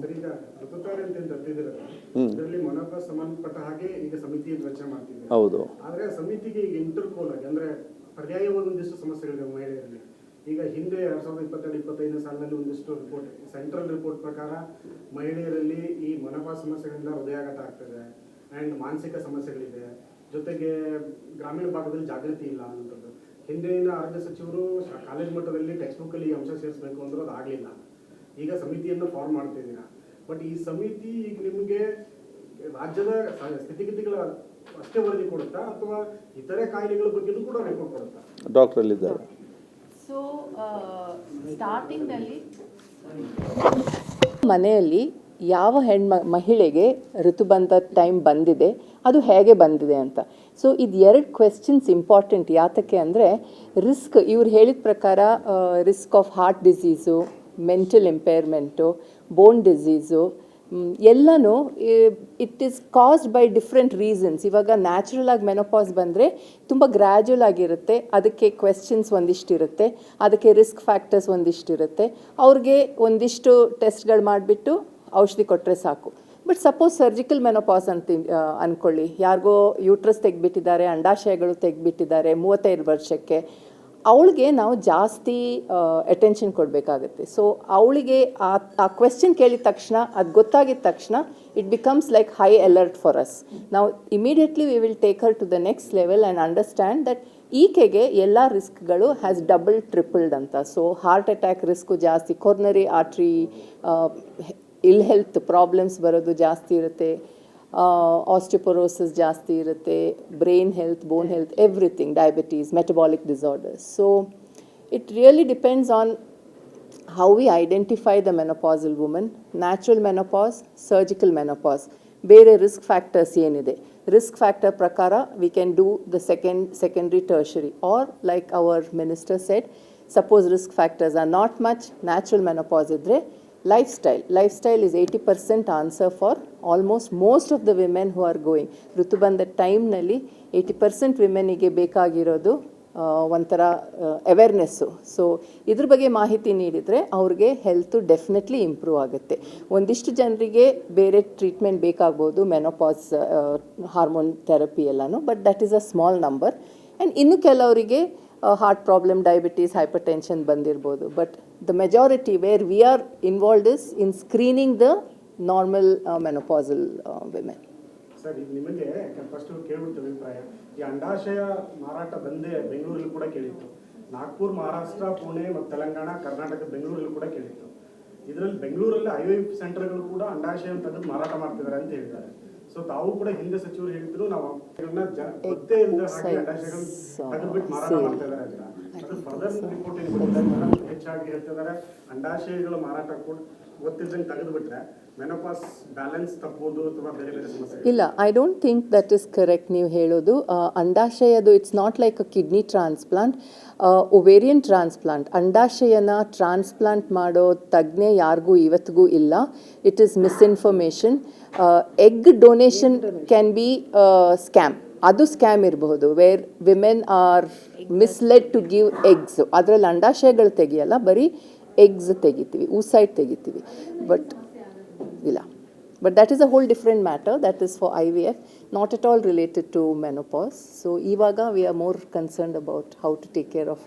ಸಂಬಂಧಪಟ್ಟ ಹಾಗೆ ಈಗ ಸಮಿತಿ ರಚನೆ ಮಾಡ್ತಿದ್ದೀವಿ. ಹೌದು. ಆದ್ರೆ ಸಮಿತಿಗೆ ಈಗ ಇಂಟರ್ಕೋಲ್ ಆಗಿ ಅಂದ್ರೆ ಪರ್ಯಾಯವಾಗಿ ಒಂದಿಷ್ಟು ಸಮಸ್ಯೆಗಳಿದೆ ಮಹಿಳೆಯರಲ್ಲಿ. ಈಗ ಹಿಂದೆ 2022-25 ಸಾಲಿನಲ್ಲಿ ಒಂದಿಷ್ಟು ರಿಪೋರ್ಟ್, ಸೆಂಟ್ರಲ್ ರಿಪೋರ್ಟ್ ಪ್ರಕಾರ ಮಹಿಳೆಯರಲ್ಲಿ ಈ ಮೊನಪಾ ಸಮಸ್ಯೆಗಳಿಂದ ಹೃದಯಾಘಾತ ಆಗ್ತದೆ ಅಂಡ್ ಮಾನಸಿಕ ಸಮಸ್ಯೆಗಳಿದೆ. ಜೊತೆಗೆ ಗ್ರಾಮೀಣ ಭಾಗದಲ್ಲಿ ಜಾಗೃತಿ ಇಲ್ಲ ಅನ್ನೋಂಥದ್ದು. ಹಿಂದಿನ ಆರೋಗ್ಯ ಸಚಿವರು ಕಾಲೇಜ್ ಮಟ್ಟದಲ್ಲಿ ಟೆಕ್ಸ್ಟ್ ಬುಕ್ ಅಲ್ಲಿ ಅಂಶ ಸೇರಿಸಬೇಕು ಅಂದ್ರೆ ಅದು ಆಗಲಿಲ್ಲ. ಈಗ ಸಮಿತಿಯನ್ನು ಫಾರ್ಮ್ ಮಾಡ್ತಿದ್ದೀರಾ. ಬಟ್ ಈ ಸಮಿತಿ ಈಗ ನಿಮಗೆ ರಾಜ್ಯದ ಸ್ಥಿತಿಗತಿಗಳ ಅಷ್ಟೇ ವರದಿ ಕೊಡುತ್ತಾ ಅಥವಾ ಇತರೆ ಕಾಯಿಲೆಗಳ ಬಗ್ಗೆನೂ ಕೂಡ ರಿಪೋರ್ಟ್ ಕೊಡುತ್ತಾ? ಡಾಕ್ಟರ್ ಅಲ್ಲಿದ್ದಾರೆ. ಸೊ ಸ್ಟಾರ್ಟಿಂಗ್ನಲ್ಲಿ ಮನೆಯಲ್ಲಿ ಯಾವ ಮಹಿಳೆಗೆ ಋತುಬಂಧ ಟೈಮ್ ಬಂದಿದೆ, ಅದು ಹೇಗೆ ಬಂದಿದೆ ಅಂತ. ಸೊ ಇದು 2 ಕ್ವೆಶ್ಚನ್ಸ್ ಇಂಪಾರ್ಟೆಂಟ್. ಯಾತಕ್ಕೆ ಅಂದರೆ ರಿಸ್ಕ್, ಇವ್ರು ಹೇಳಿದ ಪ್ರಕಾರ risk of heart disease, mental impairment, bone disease ಎಲ್ಲನೂ it is caused by different reasons. ಇವಾಗ ನ್ಯಾಚುರಲ್ ಆಗಿ ಮೆನೋಪಾಸ್ ಬಂದರೆ ತುಂಬ ಗ್ರ್ಯಾಜುವಲ್ ಆಗಿರುತ್ತೆ, ಅದಕ್ಕೆ ಕ್ವೆಶ್ಚನ್ಸ್ ಒಂದಿಷ್ಟಿರುತ್ತೆ, ಅದಕ್ಕೆ ರಿಸ್ಕ್ ಫ್ಯಾಕ್ಟರ್ಸ್ ಒಂದಿಷ್ಟಿರುತ್ತೆ. ಅವ್ರಿಗೆ ಒಂದಿಷ್ಟು ಟೆಸ್ಟ್ಗಳು ಮಾಡಿಬಿಟ್ಟು ಔಷಧಿ ಕೊಟ್ಟರೆ ಸಾಕು. ಬಟ್ ಸಪೋಸ್ ಸರ್ಜಿಕಲ್ ಮೆನೋಪಾಸ್ ಅಂತ ಅಂದ್ಕೊಳ್ಳಿ, ಯಾರಿಗೋ ಯೂಟ್ರಸ್ ತೆಗೆದ್ಬಿಟ್ಟಿದ್ದಾರೆ, ಅಂಡಾಶಯಗಳು ತೆಗೆದ್ಬಿಟ್ಟಿದ್ದಾರೆ 35 ವರ್ಷಕ್ಕೆ, ಅವಳಿಗೆ ನಾವು ಜಾಸ್ತಿ ಅಟೆನ್ಷನ್ ಕೊಡಬೇಕಾಗುತ್ತೆ. ಸೊ ಅವಳಿಗೆ ಆ ಕ್ವೆಶ್ಚನ್ ಕೇಳಿದ ತಕ್ಷಣ, ಅದು ಗೊತ್ತಾಗಿದ ತಕ್ಷಣ it becomes like high alert for us. ನಾವು immediately we will take her to the next level and understand that ಈಕೆಗೆ ಎಲ್ಲ ರಿಸ್ಕ್ಗಳು ಹ್ಯಾಸ್ ಡಬಲ್ ಟ್ರಿಪಲ್ಡ್ ಅಂತ. ಸೊ ಹಾರ್ಟ್ ಅಟ್ಯಾಕ್ ರಿಸ್ಕು ಜಾಸ್ತಿ, coronary artery ill health problems ಬರೋದು ಜಾಸ್ತಿ ಇರುತ್ತೆ, osteoporosis ಜಾಸ್ತಿ ಇರುತ್ತೆ, brain health, bone health, everything, diabetes, metabolic disorders. So it really depends on how we identify the menopausal woman. Natural menopause, surgical menopause, ಬೇರೆ risk factors ಏನಿದೆ, risk factor ಪ್ರಕಾರ we can do the secondary tertiary are like our minister shed, suppose risk factors are not much, natural menopause ಇದ್ದರೆ lifestyle is 80% answer for almost most of the women who are going. ಋತುಬಂಧ ಟೈಮ್ನಲ್ಲಿ 80% ವಿಮೆನಿಗೆ ಬೇಕಾಗಿರೋದು ಒಂಥರ awareness. So ಇದ್ರ ಬಗ್ಗೆ ಮಾಹಿತಿ ನೀಡಿದರೆ ಅವ್ರಿಗೆ health definitely improve ಆಗುತ್ತೆ. ಒಂದಿಷ್ಟು ಜನರಿಗೆ ಬೇರೆ ಟ್ರೀಟ್ಮೆಂಟ್ ಬೇಕಾಗ್ಬೋದು, ಮೆನೋಪಾಸ್ ಹಾರ್ಮೋನ್ ಥೆರಪಿ ಎಲ್ಲನೂ, but that is a small number. And ಇನ್ನು ಕೆಲವರಿಗೆ heart problem, diabetes, hypertension ಬಂದಿರ್ಬೋದು. But the majority where we are involved is in screening the normal menopausal women. Sir, ಈಗ ನಿಮಗೆ first ಕೇಳ್ಬಿಡ್ತೀವಿ ಅಭಿಪ್ರಾಯ. ಈ ಅಂಡಾಶಯ ಮಾರಾಟ ಬಂದೇ ಬೆಂಗಳೂರಲ್ಲಿ ಕೂಡ ಕೇಳಿತ್ತು, ನಾಗ್ಪುರ್, ಮಹಾರಾಷ್ಟ್ರ, ಪುಣೆ ಮತ್ತು ತೆಲಂಗಾಣ, ಕರ್ನಾಟಕ, ಬೆಂಗಳೂರಲ್ಲಿ ಕೂಡ ಕೇಳಿತ್ತು. ಇದರಲ್ಲಿ ಬೆಂಗಳೂರಲ್ಲಿ IVF ಸೆಂಟರ್ಗಳು ಕೂಡ ಅಂಡಾಶಯ ತೆಗೆದು ಮಾರಾಟ ಮಾಡ್ತಿದ್ದಾರೆ ಅಂತ ಹೇಳಿದ್ದಾರೆ. ಸೊ ತಾವು ಕೂಡ ಹಿಂದೆ ಸಚಿವರು ಹೇಳಿದ್ರು, ನಾವು ಗೊತ್ತೇ ಇಲ್ಲದ ಹಾಗೆ ಅಂಡಾಶಯಗಳು ತೆಗೆದ್ಬಿಟ್ಟು ಮಾರಾಟ ಮಾಡ್ತಾ ಇದ್ದಾರೆ ಅಂತ. ಅದು ಫರ್ದರ್ ರಿಪೋರ್ಟ್ ಏನು ಕೊಟ್ಟಿದ್ದಾರೆ, ಹೆಚ್ಚಾಗಿ ಹೇಳ್ತಿದ್ದಾರೆ ಅಂಡಾಶಯಗಳ ಮಾರಾಟ ಕೂಡ ಗೊತ್ತಿದ್ದಂಗೆ ತೆಗೆದುಬಿಟ್ರೆ ಮೆನೋಪಾಸ್ ಬ್ಯಾಲೆನ್ಸ್ ತಪ್ಪೋದು ಅಥವಾ ಬೇರೆ ಬೇರೆ ಸಮಸ್ಯೆ ಇಲ್ಲ. I don't think that is correct ನೀವು ಹೇಳೋದು. ಅಂಡಾಶಯದು it's not like a kidney transplant, ovarian transplant. ಅಂಡಾಶಯನ ಟ್ರಾನ್ಸ್ಪ್ಲಾಂಟ್ ಮಾಡೋ ತಜ್ಞೆ ಯಾರಿಗೂ ಇವತ್ತಿಗೂ ಇಲ್ಲ. It is misinformation. Egg donation can be scam, ಅದು ಸ್ಕ್ಯಾಮ್ ಇರಬಹುದು, where women are misled to give eggs. ಅದರಲ್ಲಿ ಅಂಡಾಶಯಗಳು ತೆಗಿಯಲ್ಲ, ಬರೀ ಎಗ್ಸ್ ತೆಗಿತೀವಿ, ಊಸೈಡ್ ತೆಗಿತೀವಿ. ಬಟ್ ಇಲ್ಲ, but that is a whole different matter. That is for IVF, not at all related to menopause. So ivaga we are more concerned about how to take care of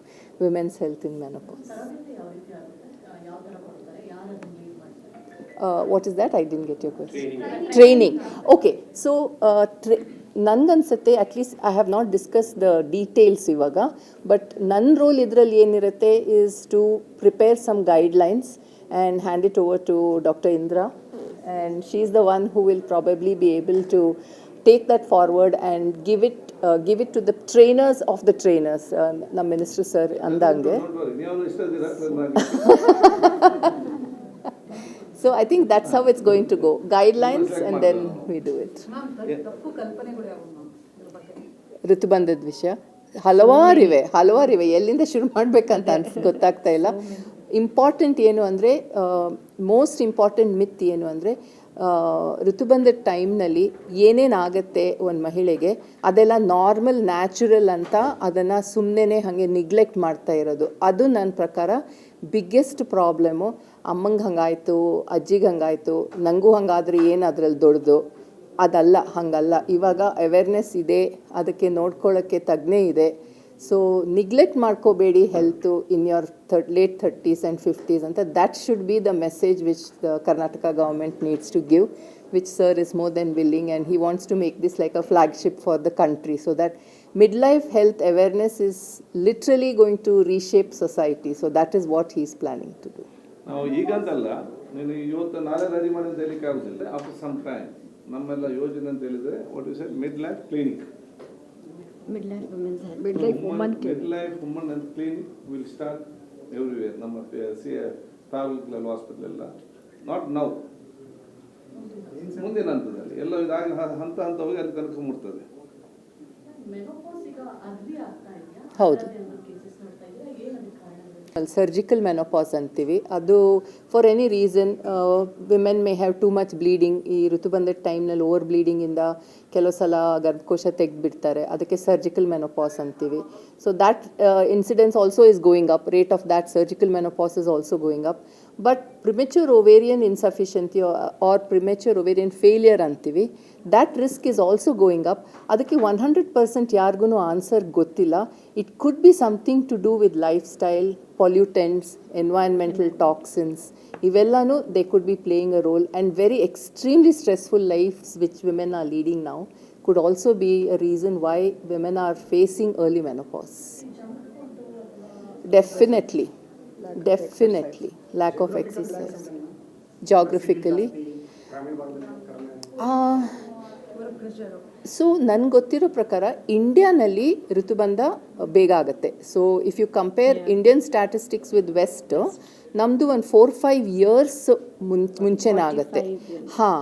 women's health in menopause. What is that? I didn't get your question. Training. Okay. So, ನನಗನ್ಸುತ್ತೆ at least I have not discuss the details ಇವಾಗ, but ನನ್ನ role ಇದರಲ್ಲಿ ಏನಿರುತ್ತೆ is to prepare some guidelines and hand it over to doctor Indra, and she is the one who will probably be able to take that forward and give it to the trainers of the trainers. ನಮ್ಮ minister sir ಅಂದಂಗೆ. So I think that's how it's going to go. Guidelines and then we do it. ಋತುಬಂಧದ ವಿಷಯ ಹಲವಾರಿವೆ ಎಲ್ಲಿಂದ ಶುರು ಮಾಡಬೇಕಂತ ಗೊತ್ತಾಗ್ತಾ ಇಲ್ಲ. Important ಏನು ಅಂದರೆ, ಮೋಸ್ಟ್ ಇಂಪಾರ್ಟೆಂಟ್ ಮಿತ್ ಏನು ಅಂದರೆ, ಋತುಬಂಧದ ಟೈಮ್ನಲ್ಲಿ ಏನೇನಾಗುತ್ತೆ ಒಂದು ಮಹಿಳೆಗೆ ಅದೆಲ್ಲ ನಾರ್ಮಲ್ ನ್ಯಾಚುರಲ್ ಅಂತ ಅದನ್ನು ಸುಮ್ಮನೆ ಹಾಗೆ ನಿಗ್ಲೆಕ್ಟ್ ಮಾಡ್ತಾ ಇರೋದು. ಅದು ನನ್ನ ಪ್ರಕಾರ ಬಿಗ್ಗೆಸ್ಟ್ ಪ್ರಾಬ್ಲಮ್ಮು. ಅಮ್ಮಂಗೆ ಹಂಗಾಯಿತು, ಅಜ್ಜಿಗೆ ಹಂಗಾಯಿತು, ನನಗೂ ಹಂಗಾದರೆ ಏನು ಅದರಲ್ಲಿ ದೊಡ್ಡದು, ಅದಲ್ಲ, ಹಾಗಲ್ಲ. ಇವಾಗ ಅವೇರ್ನೆಸ್ ಇದೆ, ಅದಕ್ಕೆ ನೋಡ್ಕೊಳ್ಳೋಕ್ಕೆ ತಜ್ಞೆ ಇದೆ. ಸೊ ನಿಗ್ಲೆಕ್ಟ್ ಮಾಡ್ಕೋಬೇಡಿ health in your late 30s and 50s ಅಂತ. That should be the message which the Karnataka government needs to give, which sir is more than willing, and he wants to make this like a flagship for the country, so that midlife health awareness is literally going to reshape society. So that is what he is planning to do. ನಾವು ಈಗಂತಲ್ಲ, ನೀನು ಇವತ್ತು ನಾಳೆ ready ಮಾಡಿ ಅಂತ ಹೇಳಿಕ್ಕೆ ಆಗೋದಿಲ್ಲ. After some time ನಮ್ಮೆಲ್ಲ ಯೋಜನೆ ಅಂತ ಹೇಳಿದರೆ what is mid life clinic, midlife women's health, midlife women health clinic will start everywhere. ನಮ್ಮ ತಾಲೂಕಲ್ಲಿ ಹಾಸ್ಪಿಟಲ್ ಎಲ್ಲ, ನಾಟ್ ನೌ, ಮುಂದಿನ ಹಂತದಲ್ಲಿ ಎಲ್ಲ ಇದಾಗಿ ಹಂತ ಹೋಗಿ ಅಲ್ಲಿ ತನಕ ಮುಟ್ತದೆ. ಹೌದು, ಸರ್ಜಿಕಲ್ ಮೆನೋಪಾಸ್ ಅಂತೀವಿ. ಅದು for any reason women may have too much bleeding. ಈ ಋತುಬಂಧದ ಟೈಮ್ನಲ್ಲಿ ಓವರ್ ಬ್ಲೀಡಿಂಗಿಂದ ಕೆಲವು ಸಲ ಗರ್ಭಕೋಶ ತೆಗೆದುಬಿಡ್ತಾರೆ, ಅದಕ್ಕೆ ಸರ್ಜಿಕಲ್ ಮೆನೋಪಾಸ್ ಅಂತೀವಿ. So that incidence also is going up. Rate of that surgical menopause is also going up. But premature ovarian insufficiency or premature ovarian failure ಅಂತೀವಿ, that risk is also going up. ಅದಕ್ಕೆ 100% ಯಾರಿಗೂ answer ಗೊತ್ತಿಲ್ಲ. It could be something to do with lifestyle, pollutants, environmental toxins, ಇವೆಲ್ಲನೂ they could be playing a role, and very extremely stressful lives which women are leading now could also be a reason why women are facing early menopause. Definitely lack of exercise. Geographically, so ನನಗೆ ಗೊತ್ತಿರೋ ಪ್ರಕಾರ ಇಂಡಿಯಾನಲ್ಲಿ ಋತುಬಂಧ ಬೇಗ ಆಗುತ್ತೆ. So if you compare Indian statistics with west, ನಮ್ಮದು ಒಂದು 4-5 years ಮುಂಚೆನೇ ಆಗುತ್ತೆ. ಹಾಂ,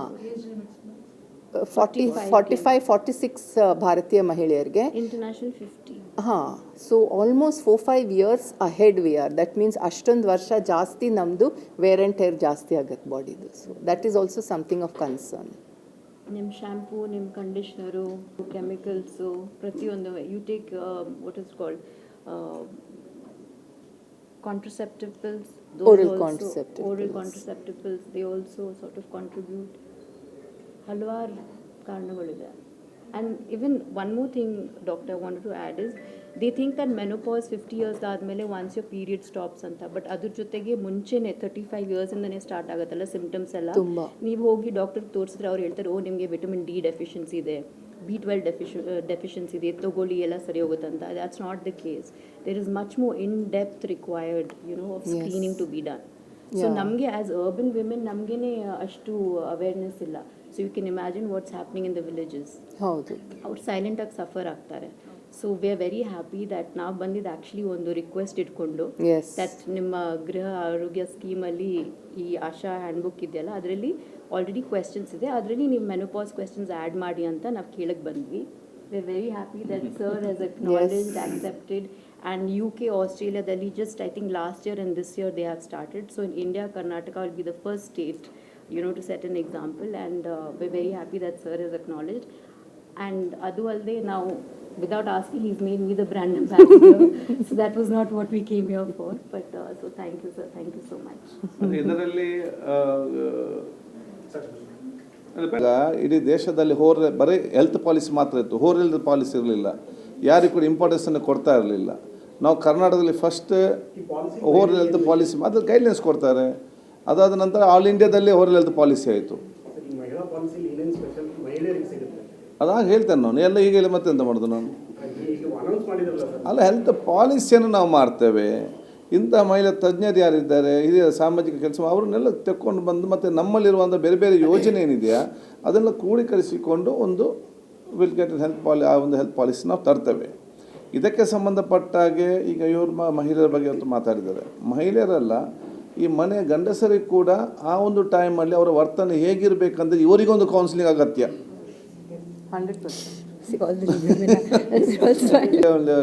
45-46 ಭಾರತೀಯ ಮಹಿಳೆಯರಿಗೆ, international 50. ಹಾಂ. So almost 4-5 years ahead we are. That means ಅಷ್ಟೊಂದು ವರ್ಷ ಜಾಸ್ತಿ ನಮ್ಮದು ವೇರ್ ಆ್ಯಂಡ್ ಟೇರ್ ಜಾಸ್ತಿ ಆಗುತ್ತೆ ಬಾಡಿದು. So that is also something of concern. ನಿಮ್ಮ ಶಾಂಪೂ, ನಿಮ್ಮ ಕಂಡೀಷ್ನರು, ಕೆಮಿಕಲ್ಸು, ಪ್ರತಿಯೊಂದು you take what is called contraceptive pills, Oral contraceptive pills, they also sort of contribute. ಹಲವಾರು ಕಾರಣಗಳಿದೆ. And even one more thing, doctor, I wanted to add is, they think that menopause 50 years ಆದಮೇಲೆ once your period stops ಅಂತ, but ಅದ್ರ ಜೊತೆಗೆ ಮುಂಚೆನೇ 35 years ಇಂದನೇ start ಆಗುತ್ತಲ್ಲ symptoms ಎಲ್ಲ. ನೀವು ಹೋಗಿ ಡಾಕ್ಟರ್ಗೆ ತೋರಿಸಿದ್ರೆ ಅವ್ರು ಹೇಳ್ತಾರೆ, ಓ ನಿಮಗೆ ವಿಟಮಿನ್ ಡಿ ಡೆಫಿಷಿಯನ್ಸಿ ಇದೆ, B12 ಡೆಫಿಷಿಯನ್ಸಿ ಇದೆ, ತಗೊಳ್ಳಿ ಎಲ್ಲ ಸರಿ ಹೋಗುತ್ತಂತ. that's not the case. there is much more in depth required, of screening to be done. So ನಮಗೆ ಆಸ್ ಅರ್ಬನ್ ವಿಮೆನ್ ನಮಗೇನೆ ಅಷ್ಟು ಅವೇರ್ನೆಸ್ ಇಲ್ಲ. So you can imagine what's happening in the villages. ಹೌದು, ಅವ್ರು ಸೈಲೆಂಟಾಗಿ ಸಫರ್ ಆಗ್ತಾರೆ. So we are very happy that ನಾವು ಬಂದಿದ್ದು ಆ್ಯಕ್ಚುಲಿ ಒಂದು ರಿಕ್ವೆಸ್ಟ್ ಇಟ್ಕೊಂಡು, ದಟ್ ನಿಮ್ಮ ಗೃಹ ಆರೋಗ್ಯ ಸ್ಕೀಮಲ್ಲಿ ಈ ಆಶಾ ಹ್ಯಾಂಡ್ಬುಕ್ ಇದೆಯಲ್ಲ, ಅದರಲ್ಲಿ ಆಲ್ರೆಡಿ ಕ್ವೆಶನ್ಸ್ ಇದೆ, ಅದರಲ್ಲಿ ನೀವು ಮೆನೋಪಾಸ್ ಕ್ವೆಶನ್ಸ್ ಆ್ಯಡ್ ಮಾಡಿ ಅಂತ ನಾವು ಕೇಳಕ್ಕೆ ಬಂದ್ವಿ. We are very happy that sir has acknowledged, accepted. And UK, Australia, Delhi, just I think last year and this year they have started. So in India, Karnataka will be the first state, to set an example. And we're very happy that sir has acknowledged. And adu alde now, without asking, he's made me the brand ambassador. So that was not what we came here for. But so thank you, sir. Thank you so much. ಇದರಲ್ಲಿ ಇಡೀ ದೇಶದಲ್ಲಿ ಬರೀ health policy ಮಾತ್ರ ಇತ್ತು, health policy ಇರಲಿಲ್ಲ. ಯಾರಿಗೂ ಕೂಡ ಇಂಪಾರ್ಟೆನ್ಸನ್ನು ಕೊಡ್ತಾ ಇರಲಿಲ್ಲ. ನಾವು ಕರ್ನಾಟಕದಲ್ಲಿ ಫಸ್ಟ್ ಹೆಲ್ತ್ ಪಾಲಿಸಿ ಮಾತ್ರ ಗೈಡ್ಲೈನ್ಸ್ ಕೊಡ್ತಾರೆ. ಅದಾದ ನಂತರ ಆಲ್ ಇಂಡಿಯಾದಲ್ಲೇ ಓರಲ್ ಹೆಲ್ತ್ ಪಾಲಿಸಿ ಆಯಿತು. ಸರ್, ಈ ಮಹಿಳಾ ಪಾಲಿಸಿಲಿ ಏನೇನು ಸ್ಪೆಷಲ್ ಮಹಿಳೆಯರಿಗೆ ಸಿಗುತ್ತೆ? ಅದಾಗ ಹೇಳ್ತೇನೆ ನಾನು ಎಲ್ಲ ಈಗ ಹೇಳಿ ಮತ್ತೆ ಎಂತ ಮಾಡೋದು ನಾನು ಈಗ ಅನೌನ್ಸ್ ಮಾಡಿದ್ರಲ್ಲ ಸರ್. ಅಲ್ಲ, ಹೆಲ್ತ್ ಪಾಲಿಸಿಯನ್ನು ನಾವು ಮಾಡ್ತೇವೆ. ಇಂಥ ಮಹಿಳಾ ತಜ್ಞರು ಯಾರಿದ್ದಾರೆ, ಹಿರಿಯ ಸಾಮಾಜಿಕ ಕೆಲಸ ಅವ್ರನ್ನೆಲ್ಲ ತೆಕ್ಕೊಂಡು ಬಂದು ಮತ್ತು ನಮ್ಮಲ್ಲಿರುವಂಥ ಬೇರೆ ಬೇರೆ ಯೋಜನೆ ಏನಿದೆಯಾ ಅದನ್ನು ಕ್ರೋಢೀಕರಿಸಿಕೊಂಡು ಒಂದು ವಿಲ್ ಗೆಟ್ ಆ ಒಂದು ಹೆಲ್ತ್ ಪಾಲಿಸಿ ನಾವು ತರ್ತೇವೆ. ಇದಕ್ಕೆ ಸಂಬಂಧಪಟ್ಟಾಗೆ ಈಗ ಇವ್ರು ಮಹಿಳೆಯರ ಬಗ್ಗೆ ಇವತ್ತು ಮಾತಾಡಿದ್ದಾರೆ. ಮಹಿಳೆಯರಲ್ಲ, ಈ ಮನೆ ಗಂಡಸರಿಗೆ ಕೂಡ ಆ ಒಂದು ಟೈಮಲ್ಲಿ ಅವರ ವರ್ತನೆ ಹೇಗಿರಬೇಕಂದ್ರೆ ಇವರಿಗೊಂದು ಕೌನ್ಸಿಲಿಂಗ್ ಅಗತ್ಯ. 100%.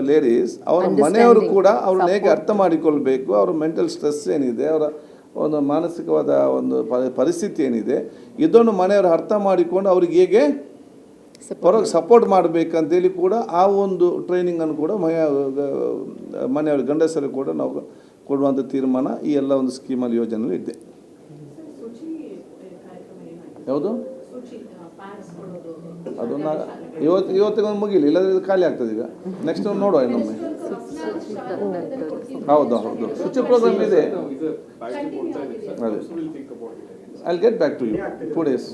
ಲೇಡೀಸ್ ಅವರ ಮನೆಯವರು ಕೂಡ ಅವ್ರನ್ನ ಹೇಗೆ ಅರ್ಥ ಮಾಡಿಕೊಳ್ಬೇಕು, ಅವರ ಮೆಂಟಲ್ ಸ್ಟ್ರೆಸ್ ಏನಿದೆ, ಅವರ ಒಂದು ಮಾನಸಿಕವಾದ ಒಂದು ಪರಿಸ್ಥಿತಿ ಏನಿದೆ, ಇದನ್ನು ಮನೆಯವರು ಅರ್ಥ ಮಾಡಿಕೊಂಡು ಅವ್ರಿಗೆ ಹೇಗೆ ಹೊರಗೆ ಸಪೋರ್ಟ್ ಮಾಡಬೇಕಂತೇಳಿ ಕೂಡ ಆ ಒಂದು ಟ್ರೈನಿಂಗನ್ನು ಕೂಡ ಮನೆಯವ್ರ ಗಂಡಸರು ಕೂಡ ನಾವು ಕೊಡುವಂಥ ತೀರ್ಮಾನ ಈ ಎಲ್ಲ ಒಂದು ಸ್ಕೀಮಲ್ಲಿ ಯೋಜನೆಯಲ್ಲಿ ಇದೆ. ಯಾವುದು ಅದನ್ನು ಇವತ್ತಿಗೊಂದು ಮುಗಿಲಿ, ಇಲ್ಲದ್ರೆ ಇದು ಖಾಲಿ ಆಗ್ತದೆ. ಈಗ ನೆಕ್ಸ್ಟ್ ನೋಡುವ ಇನ್ನೊಮ್ಮೆ. ಹೌದು, ಶುಚಿ ಪ್ರೋಗ್ರಾಮ್ ಇದೆ. ಅದೇ I get back to you 2 days.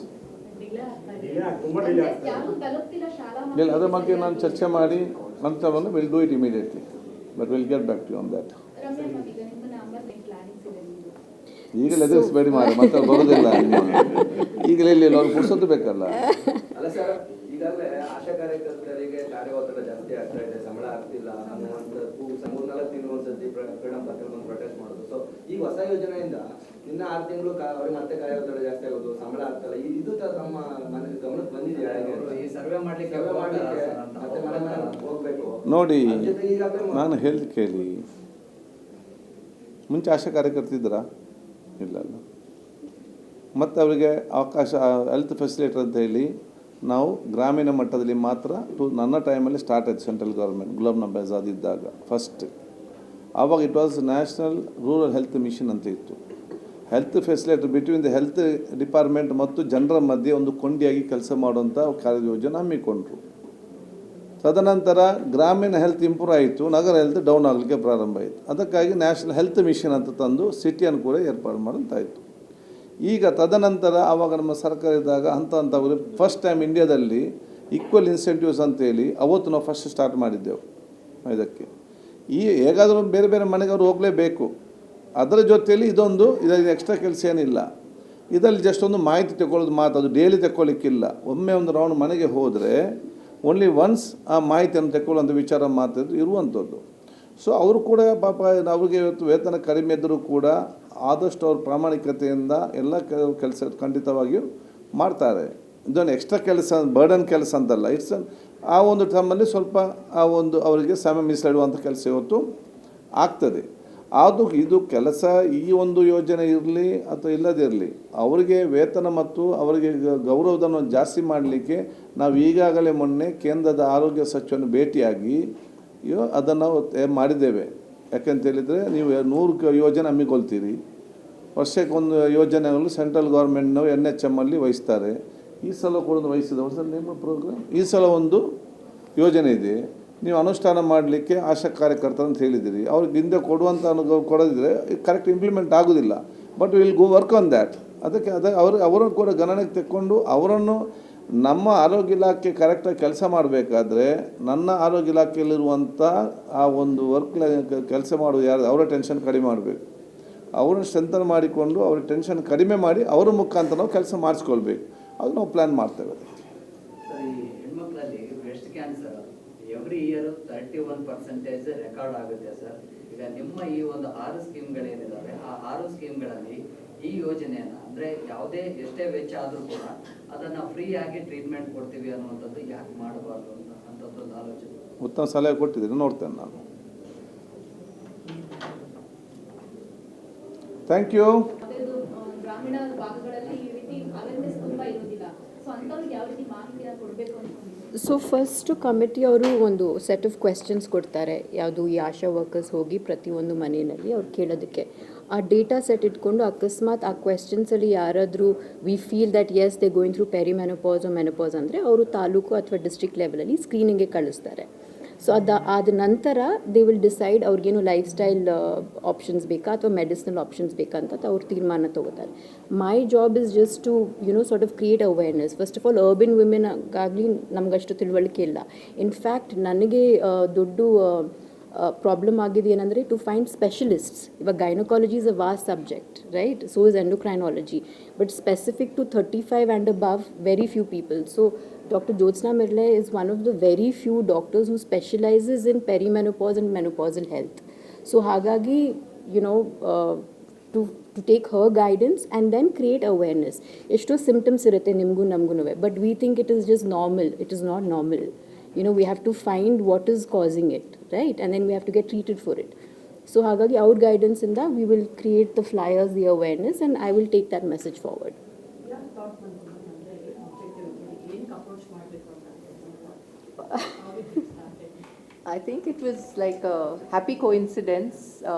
ಇಲ್ಲ, ಅದ್ರ ಬಗ್ಗೆ ನಾನು ಚರ್ಚೆ ಮಾಡಿ ನಂತರವನ್ನು will do it immediately, but will get back to you on that. ಈಗಲೇ ಎದುರಿಸಬೇಡಿ ಮಾರಿ, ಮತ್ತೆ ಬರೋದಿಲ್ಲ. ಈಗಲೇ ಇಲ್ಲಿ ಅವ್ರು ಪುರ್ಸೊತ್ತು ಬೇಕಲ್ಲ. ಅಲ್ಲ ಸರ್, ಈಗಾಗಲೇ ಆಶಾ ಕಾರ್ಯಕರ್ತರಿಗೆ ಕಾರ್ಯ ಒತ್ತಡ ಜಾಸ್ತಿ ಆಗ್ತಾ ಇದೆ, ಸಂಬಳ ಆಗ್ತಿಲ್ಲ ಅನ್ನುವಂಥದ್ದು 3-4 ತಿಂಗಳು ಒಂದ್ಸತಿ ಫ್ರೀಡಮ್ ಪತ್ರ ಬಂದು ಪ್ರೊಟೆಸ್ಟ್ ಮಾಡೋದು. ಸೊ ಈಗ ಹೊಸ ಯೋಜನೆಯಿಂದ ಇನ್ನು 6 ತಿಂಗಳು ಅವ್ರಿಗೆ ಮತ್ತೆ ಕಾರ್ಯ ಒತ್ತಡ ಜಾಸ್ತಿ ಆಗೋದು, ಸಂಬಳ ಆಗ್ತಲ್ಲ, ಇದು ತಮ್ಮ ಮನೆ ಗಮನಕ್ಕೆ ಬಂದಿದೆಯಾ? ಈ ಸರ್ವೆ ಮಾಡ್ಲಿಕ್ಕೆ ಮತ್ತೆ ಮನೆ ಹೋಗ್ಬೇಕು ನೋಡಿ. ನಾನು ಹೇಳಿ ಕೇಳಿ, ಮುಂಚೆ ಆಶಾ ಕಾರ್ಯಕರ್ತಿದ್ರಾ? ಇಲ್ಲಲ್ಲ. ಮತ್ತು ಅವರಿಗೆ ಅವಕಾಶ ಹೆಲ್ತ್ ಫೆಸಿಲಿಟರ್ ಅಂತ ಹೇಳಿ ನಾವು ಗ್ರಾಮೀಣ ಮಟ್ಟದಲ್ಲಿ ಮಾತ್ರ ನನ್ನ ಟೈಮಲ್ಲಿ ಸ್ಟಾರ್ಟ್ ಆಯಿತು. ಸೆಂಟ್ರಲ್ ಗೌರ್ಮೆಂಟ್ ಗುಲಾಮ್ ನಬಿ ಆಜಾದ್ ಇದ್ದಾಗ ಫಸ್ಟ್, ಆವಾಗ it was national rural health mission ಅಂತ ಇತ್ತು. Health facilitator between the health department ಮತ್ತು ಜನರ ಮಧ್ಯೆ ಒಂದು ಕೊಂಡಿಯಾಗಿ ಕೆಲಸ ಮಾಡುವಂಥ ಕಾರ್ಯಯೋಜನೆ ಹಮ್ಮಿಕೊಂಡ್ರು. ತದನಂತರ ಗ್ರಾಮೀಣ ಹೆಲ್ತ್ ಇಂಪ್ರೂವ್ ಆಯಿತು, ನಗರ ಹೆಲ್ತ್ ಡೌನ್ ಆಗಲಿಕ್ಕೆ ಪ್ರಾರಂಭ ಆಯಿತು. ಅದಕ್ಕಾಗಿ ನ್ಯಾಷನಲ್ ಹೆಲ್ತ್ ಮಿಷನ್ ಅಂತ ತಂದು ಸಿಟಿಯನ್ನು ಕೂಡ ಏರ್ಪಾಡು ಮಾಡೋಂತಾಯಿತು. ಈಗ ತದನಂತರ ಆವಾಗ ನಮ್ಮ ಸರ್ಕಾರ ಇದ್ದಾಗ ಹಂತವರು ಫಸ್ಟ್ ಟೈಮ್ ಇಂಡಿಯಾದಲ್ಲಿ ಈಕ್ವಲ್ ಇನ್ಸೆಂಟಿವ್ಸ್ ಅಂತೇಳಿ ಅವತ್ತು ನಾವು ಫಸ್ಟ್ ಸ್ಟಾರ್ಟ್ ಮಾಡಿದ್ದೆವು. ಇದಕ್ಕೆ ಹೇಗಾದರೂ ಬೇರೆ ಬೇರೆ ಮನೆಗೆ ಅವರು ಹೋಗಲೇಬೇಕು. ಅದರ ಜೊತೆಯಲ್ಲಿ ಇದರಲ್ಲಿ ಎಕ್ಸ್ಟ್ರಾ ಕೆಲಸ ಏನಿಲ್ಲ. ಇದರಲ್ಲಿ ಜಸ್ಟ್ ಒಂದು ಮಾಹಿತಿ ತಗೊಳ್ಳೋದು ಮಾತು, ಅದು ಡೈಲಿ ತಗೊಳ್ಳಿಕ್ಕಿಲ್ಲ. ಒಮ್ಮೆ ಒಂದು ರೌಂಡ್ ಮನೆಗೆ ಹೋದರೆ ಓನ್ಲಿ ಒನ್ಸ್ ಆ ಮಾಹಿತಿಯನ್ನು ತಗೊಳ್ಳುವಂಥ ವಿಚಾರ ಮಾತು ಇರುವಂಥದ್ದು. ಸೊ ಅವರು ಕೂಡ ಪಾಪ ಅವ್ರಿಗೆ ಇವತ್ತು ವೇತನ ಕಡಿಮೆ ಇದ್ದರೂ ಕೂಡ ಆದಷ್ಟು ಅವ್ರ ಪ್ರಾಮಾಣಿಕತೆಯಿಂದ ಎಲ್ಲ ಕೆಲಸ ಖಂಡಿತವಾಗಿಯೂ ಮಾಡ್ತಾರೆ. ಇದೊಂದು ಎಕ್ಸ್ಟ್ರಾ ಕೆಲಸ, ಬರ್ಡನ್ ಕೆಲಸ ಅಂತಲ್ಲ. ಇಟ್ಸ್ ಆ ಒಂದು ಟೈಮಲ್ಲಿ ಸ್ವಲ್ಪ ಆ ಒಂದು ಅವರಿಗೆ ಸಮಯ ಮೀಸಲಿಡುವಂಥ ಕೆಲಸ ಇವತ್ತು ಆಗ್ತದೆ. ಇದು ಕೆಲಸ ಈ ಒಂದು ಯೋಜನೆ ಇರಲಿ ಅಥವಾ ಇಲ್ಲದಿರಲಿ, ಅವರಿಗೆ ವೇತನ ಮತ್ತು ಅವರಿಗೆ ಗೌರವಧನ ಜಾಸ್ತಿ ಮಾಡಲಿಕ್ಕೆ ನಾವು ಈಗಾಗಲೇ ಮೊನ್ನೆ ಕೇಂದ್ರದ ಆರೋಗ್ಯ ಸಚಿವರನ್ನು ಭೇಟಿಯಾಗಿ ಅದನ್ನು ಮಾಡಿದ್ದೇವೆ. ಯಾಕೆಂತೇಳಿದರೆ ನೀವು 100 ಯೋಜನೆ ಹಮ್ಮಿಕೊಳ್ತೀರಿ, ವರ್ಷಕ್ಕೆ ಒಂದು ಯೋಜನೆಗಳು ಸೆಂಟ್ರಲ್ ಗೌರ್ಮೆಂಟ್ನವರು NHM ಅಲ್ಲಿ ವಹಿಸ್ತಾರೆ. ಈ ಸಲ ಕೂಡ ವಹಿಸಿದ ವರ್ಷ ನೇಮ ಪ್ರೋಗ್ರಾಮ್, ಈ ಸಲ ಒಂದು ಯೋಜನೆ ಇದೆ, ನೀವು ಅನುಷ್ಠಾನ ಮಾಡಲಿಕ್ಕೆ ಆಶಾ ಕಾರ್ಯಕರ್ತರು ಅಂತ ಹೇಳಿದ್ದೀರಿ. ಅವ್ರಿಗೆ ಹಿಂದೆ ಕೊಡುವಂಥ ಕೊಡೋದಿದ್ರೆ ಕರೆಕ್ಟ್ ಇಂಪ್ಲಿಮೆಂಟ್ ಆಗೋದಿಲ್ಲ. But will go work on that. ಅದಕ್ಕೆ ಅವರನ್ನು ಕೂಡ ಗಣನೆಗೆ ತೆಕ್ಕೊಂಡು ಅವರನ್ನು ನಮ್ಮ ಆರೋಗ್ಯ ಇಲಾಖೆ ಕರೆಕ್ಟಾಗಿ ಕೆಲಸ ಮಾಡಬೇಕಾದ್ರೆ ನನ್ನ ಆರೋಗ್ಯ ಇಲಾಖೆಯಲ್ಲಿರುವಂಥ ಆ ಒಂದು ವರ್ಕ್ ಕೆಲಸ ಮಾಡೋದು ಯಾರು, ಅವರ ಟೆನ್ಷನ್ ಕಡಿಮೆ ಮಾಡಬೇಕು. ಅವ್ರನ್ನ ಸ್ಟ್ರೆಂಥನ್ ಮಾಡಿಕೊಂಡು ಅವ್ರ ಟೆನ್ಷನ್ ಕಡಿಮೆ ಮಾಡಿ ಅವರ ಮುಖಾಂತರ ನಾವು ಕೆಲಸ ಮಾಡಿಸ್ಕೊಳ್ಬೇಕು. ಅದು ನಾವು ಪ್ಲ್ಯಾನ್ ಮಾಡ್ತೇವೆ. ಸರ್, ಈ ಹೆಣ್ಮಕ್ಳಲ್ಲಿ breast cancer every year 31% record ಆಗುತ್ತೆ ಸರ್. ಈಗ ನಿಮ್ಮ ಈ ಒಂದು 6 ಸ್ಕೀಮ್ಗಳೇನಿದ್ದಾವೆ, ಆ 6 ಸ್ಕೀಮ್ಗಳಲ್ಲಿ ಈ ಯೋಜನೆಯನ್ನು ಅಂದರೆ ಯಾವುದೇ ಎಷ್ಟೇ ವೆಚ್ಚ ಆದರೂ ಕೂಡ ಅದನ್ನು ಫ್ರೀ ಆಗಿ ಟ್ರೀಟ್ಮೆಂಟ್ ಕೊಡ್ತೀವಿ ಅನ್ನುವಂಥದ್ದು ಯಾಕೆ ಮಾಡಬಾರ್ದು ಅಂತದ್ದೊಂದು ಆಲೋಚನೆ. ಉತ್ತಮ ಸಲಹೆ ಕೊಟ್ಟಿದ್ದೀನಿ, ನೋಡ್ತೇನೆ ನಾನು. Thank you. ಗ್ರಾಮೀಣ ಭಾಗಗಳಲ್ಲಿ ಈ ರೀತಿ ಅವೇರ್ನೆಸ್ ತುಂಬಾ ಇರೋದಿಲ್ಲ. ಸೊ ಅಂತವ್ರಿಗೆ ಯಾವ ರೀತಿ ಮಾಹಿತಿನ ಕೊಡಬೇಕು ಅಂತ. ಸೊ ಫಸ್ಟು ಕಮಿಟಿ ಅವರು ಒಂದು ಸೆಟ್ ಆಫ್ ಕ್ವೆಶ್ಚನ್ಸ್ ಕೊಡ್ತಾರೆ. ಯಾವುದು ಈ ಆಶಾ ವರ್ಕರ್ಸ್ ಹೋಗಿ ಪ್ರತಿಯೊಂದು ಮನೆಯಲ್ಲಿ ಅವ್ರು ಕೇಳೋದಕ್ಕೆ ಆ ಡೇಟಾ ಸೆಟ್ ಇಟ್ಕೊಂಡು ಅಕಸ್ಮಾತ್ ಆ ಕ್ವೆಶ್ಚನ್ಸಲ್ಲಿ ಯಾರಾದರೂ we feel that as they going through perimenopause menopause ಅಂದರೆ ಅವರು ತಾಲೂಕು ಅಥವಾ ಡಿಸ್ಟ್ರಿಕ್ಟ್ ಲೆವೆಲಲ್ಲಿ ಸ್ಕ್ರೀನಿಂಗ್ಗೆ ಕಳಿಸ್ತಾರೆ. ಸೊ ಆದ ನಂತರ ದೇ ವಿಲ್ ಡಿಸೈಡ್ ಅವ್ರಿಗೇನು ಲೈಫ್ ಸ್ಟೈಲ್ ಆಪ್ಷನ್ಸ್ ಬೇಕಾ ಅಥವಾ ಮೆಡಿಸಿನಲ್ ಆಪ್ಷನ್ಸ್ ಬೇಕಾ ಅಂತ ಅವ್ರು ತೀರ್ಮಾನ ತೊಗೋತಾರೆ. My job is just to sort of create awareness. First of all urban ವುಮೆನ್ಗಾಗಲಿ ನಮಗಷ್ಟು ತಿಳುವಳಿಕೆ ಇಲ್ಲ. ಇನ್ಫ್ಯಾಕ್ಟ್ ನನಗೆ ದೊಡ್ಡ ಪ್ರಾಬ್ಲಮ್ ಆಗಿದೆ ಏನಂದರೆ ಟು ಫೈಂಡ್ ಸ್ಪೆಷಲಿಸ್ಟ್ಸ್. ಇವಾಗ gynaecology is a vast subject, right? So is endocrinology, but specific to 35 and above, very few people. So Dr. Jyotsna Mirle is one of the very few doctors who specializes in perimenopause and menopausal health. So hagagi, to take her guidance and then create awareness. Eshto symptoms irutte nimgu namgunuve, but we think it is just normal. It is not normal. We have to find what is causing it, right? And then we have to get treated for it. So hagagi our guidance in that, we will create the flyers, the awareness, and I will take that message forward. I think it was like a happy coincidence.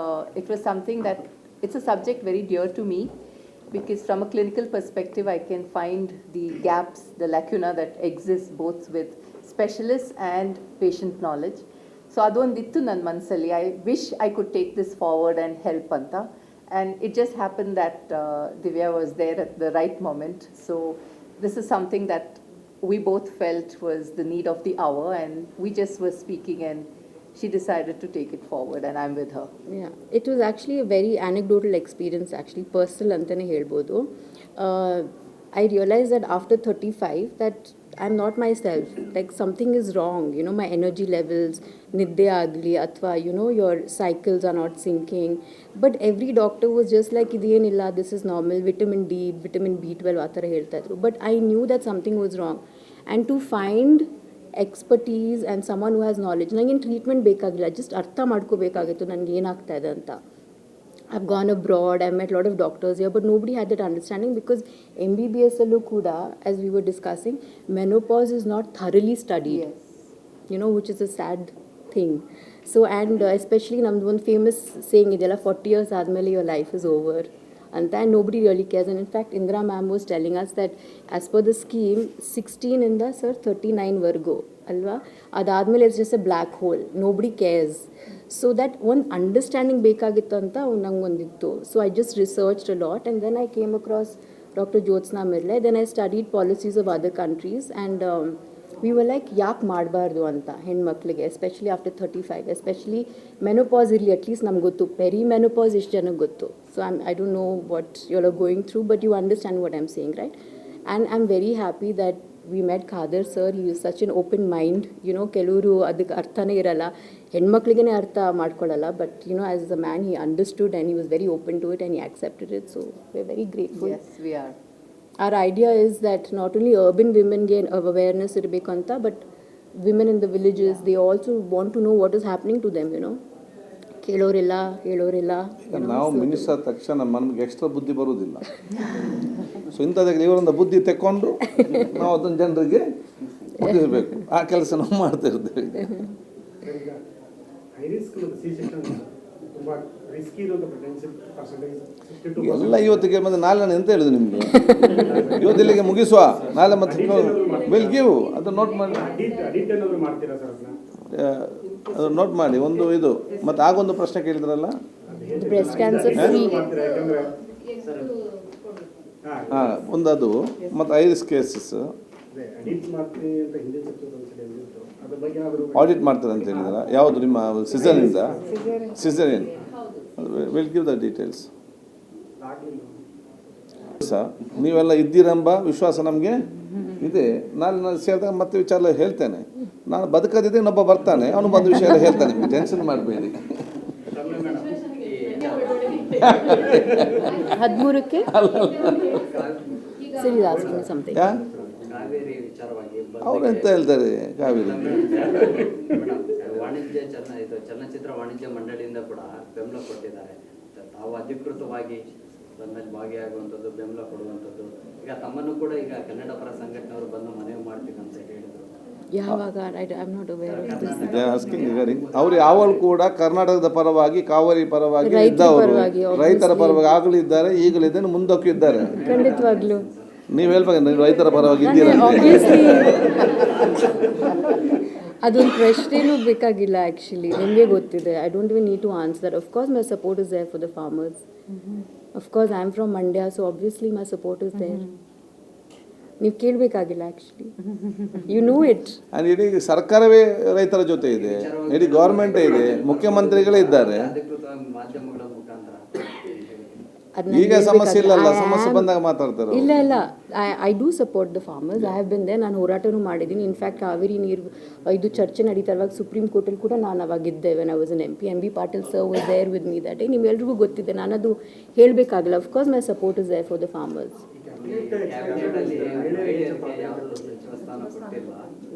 It was something that, it's a subject very dear to me, because from a clinical perspective I can find the gaps, the lacuna that exists both with specialists and patient knowledge. So adondittu nan mansali, I wish I could take this forward and help anta, and it just happened that Divya was there at the right moment. So this is something that we both felt was the need of the hour, and we just were speaking and she decided to take it forward, and I'm with her. Yeah, it was actually a very anecdotal experience, actually personal antane helbodu. I realized that after 35 that I'm not myself, like something is wrong, my energy levels, nidde agli athwa your cycles are not syncing. But every doctor was just like idenilla, this is normal, vitamin D, vitamin B12 atara helta idru. But I knew that something was wrong, and to find expertise and someone who has knowledge, nange treatment bekagilla, just artha madkobekagittu nange enagta ide anta. I've gone abroad, I've met a lot of doctors here, but nobody had that understanding, because MBBS allu kuda, as we were discussing, menopause is not thoroughly studied. Yes. Which is a sad thing. So, and especially namdu one famous saying idella, 40 years admele your life is over. And then nobody really cares. And in fact, Indra ma'am was telling us that as per the scheme, 16 in the 39 vargo, alva, adadmele it's just a black hole. Nobody cares. So that one understanding bekagittu anta nangondiತ್ತು. So I just researched a lot, and then I came across Dr. Jyotsna Mirle. Then I studied policies of other countries, and we were like, yak ಮಾಡಬಾರ್ದು ಅಂತ ಹೆಣ್ಮಕ್ಳಿಗೆ, especially after 35, especially menopause ಇರಲಿ, at least ನಮ್ಗೆ ಗೊತ್ತು perimenopause ಎಷ್ಟು ಜನಕ್ಕೆ ಗೊತ್ತು. So I don't know what you are going through, but you understand what I am saying, right? And I am very happy that we met Khader sir. He is such an open mind. ಕೆಲವರು ಅದಕ್ಕೆ ಅರ್ಥನೇ ಇರಲ್ಲ, ಹೆಣ್ಮಕ್ಳಿಗೆ ಅರ್ಥ ಮಾಡ್ಕೊಳ್ಳಲ್ಲ, but as a man he understood and he was very open to it and he accepted it. So we are very grateful. Yes, we are. Our idea is that not only urban women gain awareness irbeku anta, but women in the villages, they also want to know what is happening to them, ಕೇಳೋರಿಲ್ಲ. ನಾವು minister ಆದ ತಕ್ಷಣ ನಮಗೆ extra ಬುದ್ಧಿ ಬರುವುದಿಲ್ಲ. So ಇಂಥದ್ದಕ್ಕೆ ಇವರೊಂದು ಬುದ್ಧಿ ತೆಕ್ಕೊಂಡು ನಾವು ಅದನ್ನು ಜನರಿಗೆ ಮುಟ್ಟಿಸಬೇಕು, ಆ ಕೆಲಸ ನಾವು ಮಾಡ್ತಾ ಇರ್ತೇವೆ. ಈಗ ಹೈ ರಿಸ್ಕ್ ಮತ್ತು ಸಿ ಸೆಕ್ಷನ್ ತುಂಬ ರಿಸ್ಕಿ ಇರುವಂಥ ಪರ್ಸೆಂಟೇಜ್ 62%. ಎಲ್ಲ ಇವತ್ತಿಗೆ ಮತ್ತೆ ನಾಳೆ ನಾನು ಎಂತ ಹೇಳಿದೆ ನಿಮಗೆ, ಇವತ್ತಿಲ್ಲಿಗೆ ಮುಗಿಸುವ, ನಾಳೆ ಮತ್ತೆ ವಿಲ್ ಗಿವ್. ಅದು ನೋಟ್ ಮಾಡಿ, ಅಡಿಟ್ ಏನಾದರೂ ಮಾಡ್ತೀರಾ ಸರ್ ಅದನ್ನ? ಅದು ನೋಟ್ ಮಾಡಿ. ಒಂದು ಇದು ಮತ್ತೆ ಆಗೊಂದು ಪ್ರಶ್ನೆ ಕೇಳಿದ್ರಲ್ಲ, ಬ್ರೆಸ್ಟ್ ಕ್ಯಾನ್ಸರ್ ಫ್ರೀ ಮಾಡ್ತೀರಾ? ಯಾಕಂದರೆ ಹಾಂ, ಒಂದು ಅದು ಮತ್ತು ಐರಿಸ್ ಕೇಸಸ್ ಅಡಿಟ್ ಮಾಡ್ತೀನಿ ಅಂತ ಹಿಂದೆ ಅಂದಿತ್ತು, ಅದ್ರ ಬಗ್ಗೆ ಏನಾದರೂ ಆಡಿಟ್ ಮಾಡ್ತಾರೆ ಅಂತ ಹೇಳಿದಾರ. ಯಾವುದು ನಿಮ್ಮ ಸಿಸರಿಂದ? ಸಿಸರಿನ್. Will give the details. Sir ನೀವೆಲ್ಲ ಇದ್ದೀರೆಂಬ ವಿಶ್ವಾಸ ನಮಗೆ ಇದೆ. ನಾಳೆ ನಾನು ಸೇರಿದಾಗ ಮತ್ತೆ ವಿಚಾರ ಹೇಳ್ತೇನೆ. ನಾನು ಬದುಕದಿದ್ದೆ ಇನ್ನೊಬ್ಬ ಬರ್ತಾನೆ, ಅವನು ಬಂದು ವಿಷಯ ಎಲ್ಲ ಹೇಳ್ತಾನೆ, ನಿಮಗೆ ಟೆನ್ಷನ್ ಮಾಡಬೇಡಿ. 13ಕ್ಕೆ ಸರಿ asking something. ಕಾವೇರಿ ವಿಚಾರವಾಗಿ ಅವ್ರು ಎಂತ ಹೇಳ್ತಾರೆ ಕಾವೇರಿ? ವಾಣಿಜ್ಯ ಚಲನಚಿತ್ರ ವಾಣಿಜ್ಯ ಮಂಡಳಿಯಿಂದ ಕೂಡ ಬೆಂಬಲ ಕೊಟ್ಟಿದ್ದಾರೆ. ತಾವು ಅಧಿಕೃತವಾಗಿ ಬಂದಲ್ಲಿ ಭಾಗಿಯಾಗುವಂಥದ್ದು, ಬೆಂಬಲ ಕೊಡುವಂಥದ್ದು. ಈಗ ತಮ್ಮನ್ನು ಕೂಡ ಈಗ ಕನ್ನಡ ಪರ ಸಂಘಟನೆಯವರು ಬಂದು ಮನವಿ ಮಾಡ್ತೀನಿ ಅಂತ ಹೇಳಿದರು. ಯಾವಾಗ? I'm not aware of this. ಅವ್ರು ಯಾವಾಗಲೂ ಕೂಡ ಕರ್ನಾಟಕದ ಪರವಾಗಿ, ಕಾವೇರಿ ಪರವಾಗಿ ರೈತರ ಇದ್ದವರು, ಪರವಾಗಿ, ರೈತರ ಪರವಾಗಿ ಆಗಲೂ ಇದ್ದಾರೆ, ಈಗಲೂ ಇದ್ದಾರೆ, ಮುಂದಕ್ಕೂ ಇದ್ದಾರೆ. ಖಂಡಿತವಾಗ್ಲೂ ನೀವು ಹೇಳ್ಬೇಕು, ನೀವು ರೈತರ ಪರವಾಗಿ ಇದ್ದೀರಾ? ಅದೊಂದು ಪ್ರಶ್ನೆನೂ ಬೇಕಾಗಿಲ್ಲ ಆ್ಯಕ್ಚುಲಿ, ನಿಮಗೆ ಗೊತ್ತಿದೆ. I don't even need to answer. Of course my support is there for the farmers. Of course I am from Mandya, so obviously my support is there. ನೀವು ಕೇಳಬೇಕಾಗಿಲ್ಲ actually, you know it. And ಇಡೀ ಸರ್ಕಾರವೇ ರೈತರ ಜೊತೆ ಇದೆ, ಇಡೀ ಗೌರ್ಮೆಂಟೇ ಇದೆ, ಮುಖ್ಯಮಂತ್ರಿಗಳೇ ಇದ್ದಾರೆ. ಅಧಿಕೃತ ಮಾಧ್ಯಮಗಳ ಮುಖಾಂತರ ಈಗ ಸಮಸ್ಯೆ ಇಲ್ಲಲ್ಲ, ಸಮಸ್ಯೆ ಬಂದಾಗ ಮಾತಾಡ್ತಾರೆ. ಇಲ್ಲ, I do support the farmers. I have been they. ನಾನು ಹೋರಾಟನೂ ಮಾಡಿದ್ದೀನಿ. ಇನ್ಫ್ಯಾಕ್ಟ್ ಕಾವೇರಿ ನೀರು ಇದು ಚರ್ಚೆ ನಡೀತಾ ಇರುವಾಗ ಸುಪ್ರೀಂ ಕೋರ್ಟಲ್ಲಿ ಕೂಡ ನಾನು ಅವಾಗಿದ್ದೆ. When I was an MP. MB Patil sir was there with me that day. ನಿಮ್ಮೆಲ್ರಿಗೂ ಗೊತ್ತಿದೆ, ನಾನದು ಹೇಳಬೇಕಾಗಿಲ್ಲ. Of course my support is there for the farmers.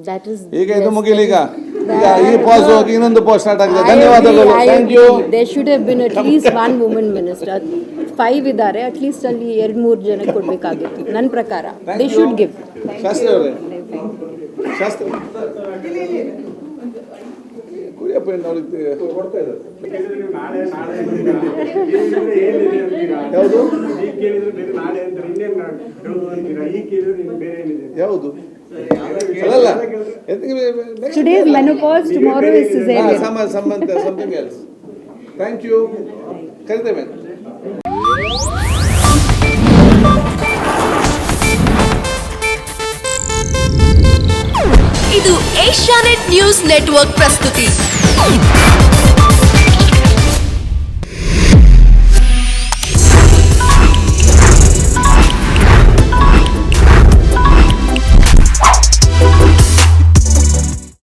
That is, ಈಗ ಇದು ಮುಗಿಲಿ. ಈಗ ಈ ಪಾಸ್ ಹೋಗಿ ಇನ್ನೊಂದು ಪಾಸ್ ಸ್ಟಾರ್ಟ್ ಆಗಿದೆ. ಧನ್ಯವಾದಗಳು. Thank you. There should have been at least one woman minister. 5 ಇದ್ದಾರೆ, ಅಟ್ಲೀಸ್ಟ್ ಅಲ್ಲಿ 2-3 ಜನ ಕೊಡಬೇಕಾಗಿತ್ತು ನನ್ನ ಪ್ರಕಾರ. They should give. ಶಾಸ್ತ್ರಿ ಅವರೇ, ಶಾಸ್ತ್ರಿ ಕುರಿಯಪ್ಪ ಅವ್ರಿಗೆ ಕೊಡ್ತಾ ಇದ್ದಾರೆ. ಯಾವುದು ಯಾವುದು ಅಲ್ಲಲ್ಲ, Today is menopause, tomorrow is cesarean. Something else. Thank you. ಕರಿತೇವೆ. ಇದು ಏಷ್ಯಾನೆಟ್ ನ್ಯೂಸ್ ನೆಟ್ವರ್ಕ್ ಪ್ರಸ್ತುತಿ.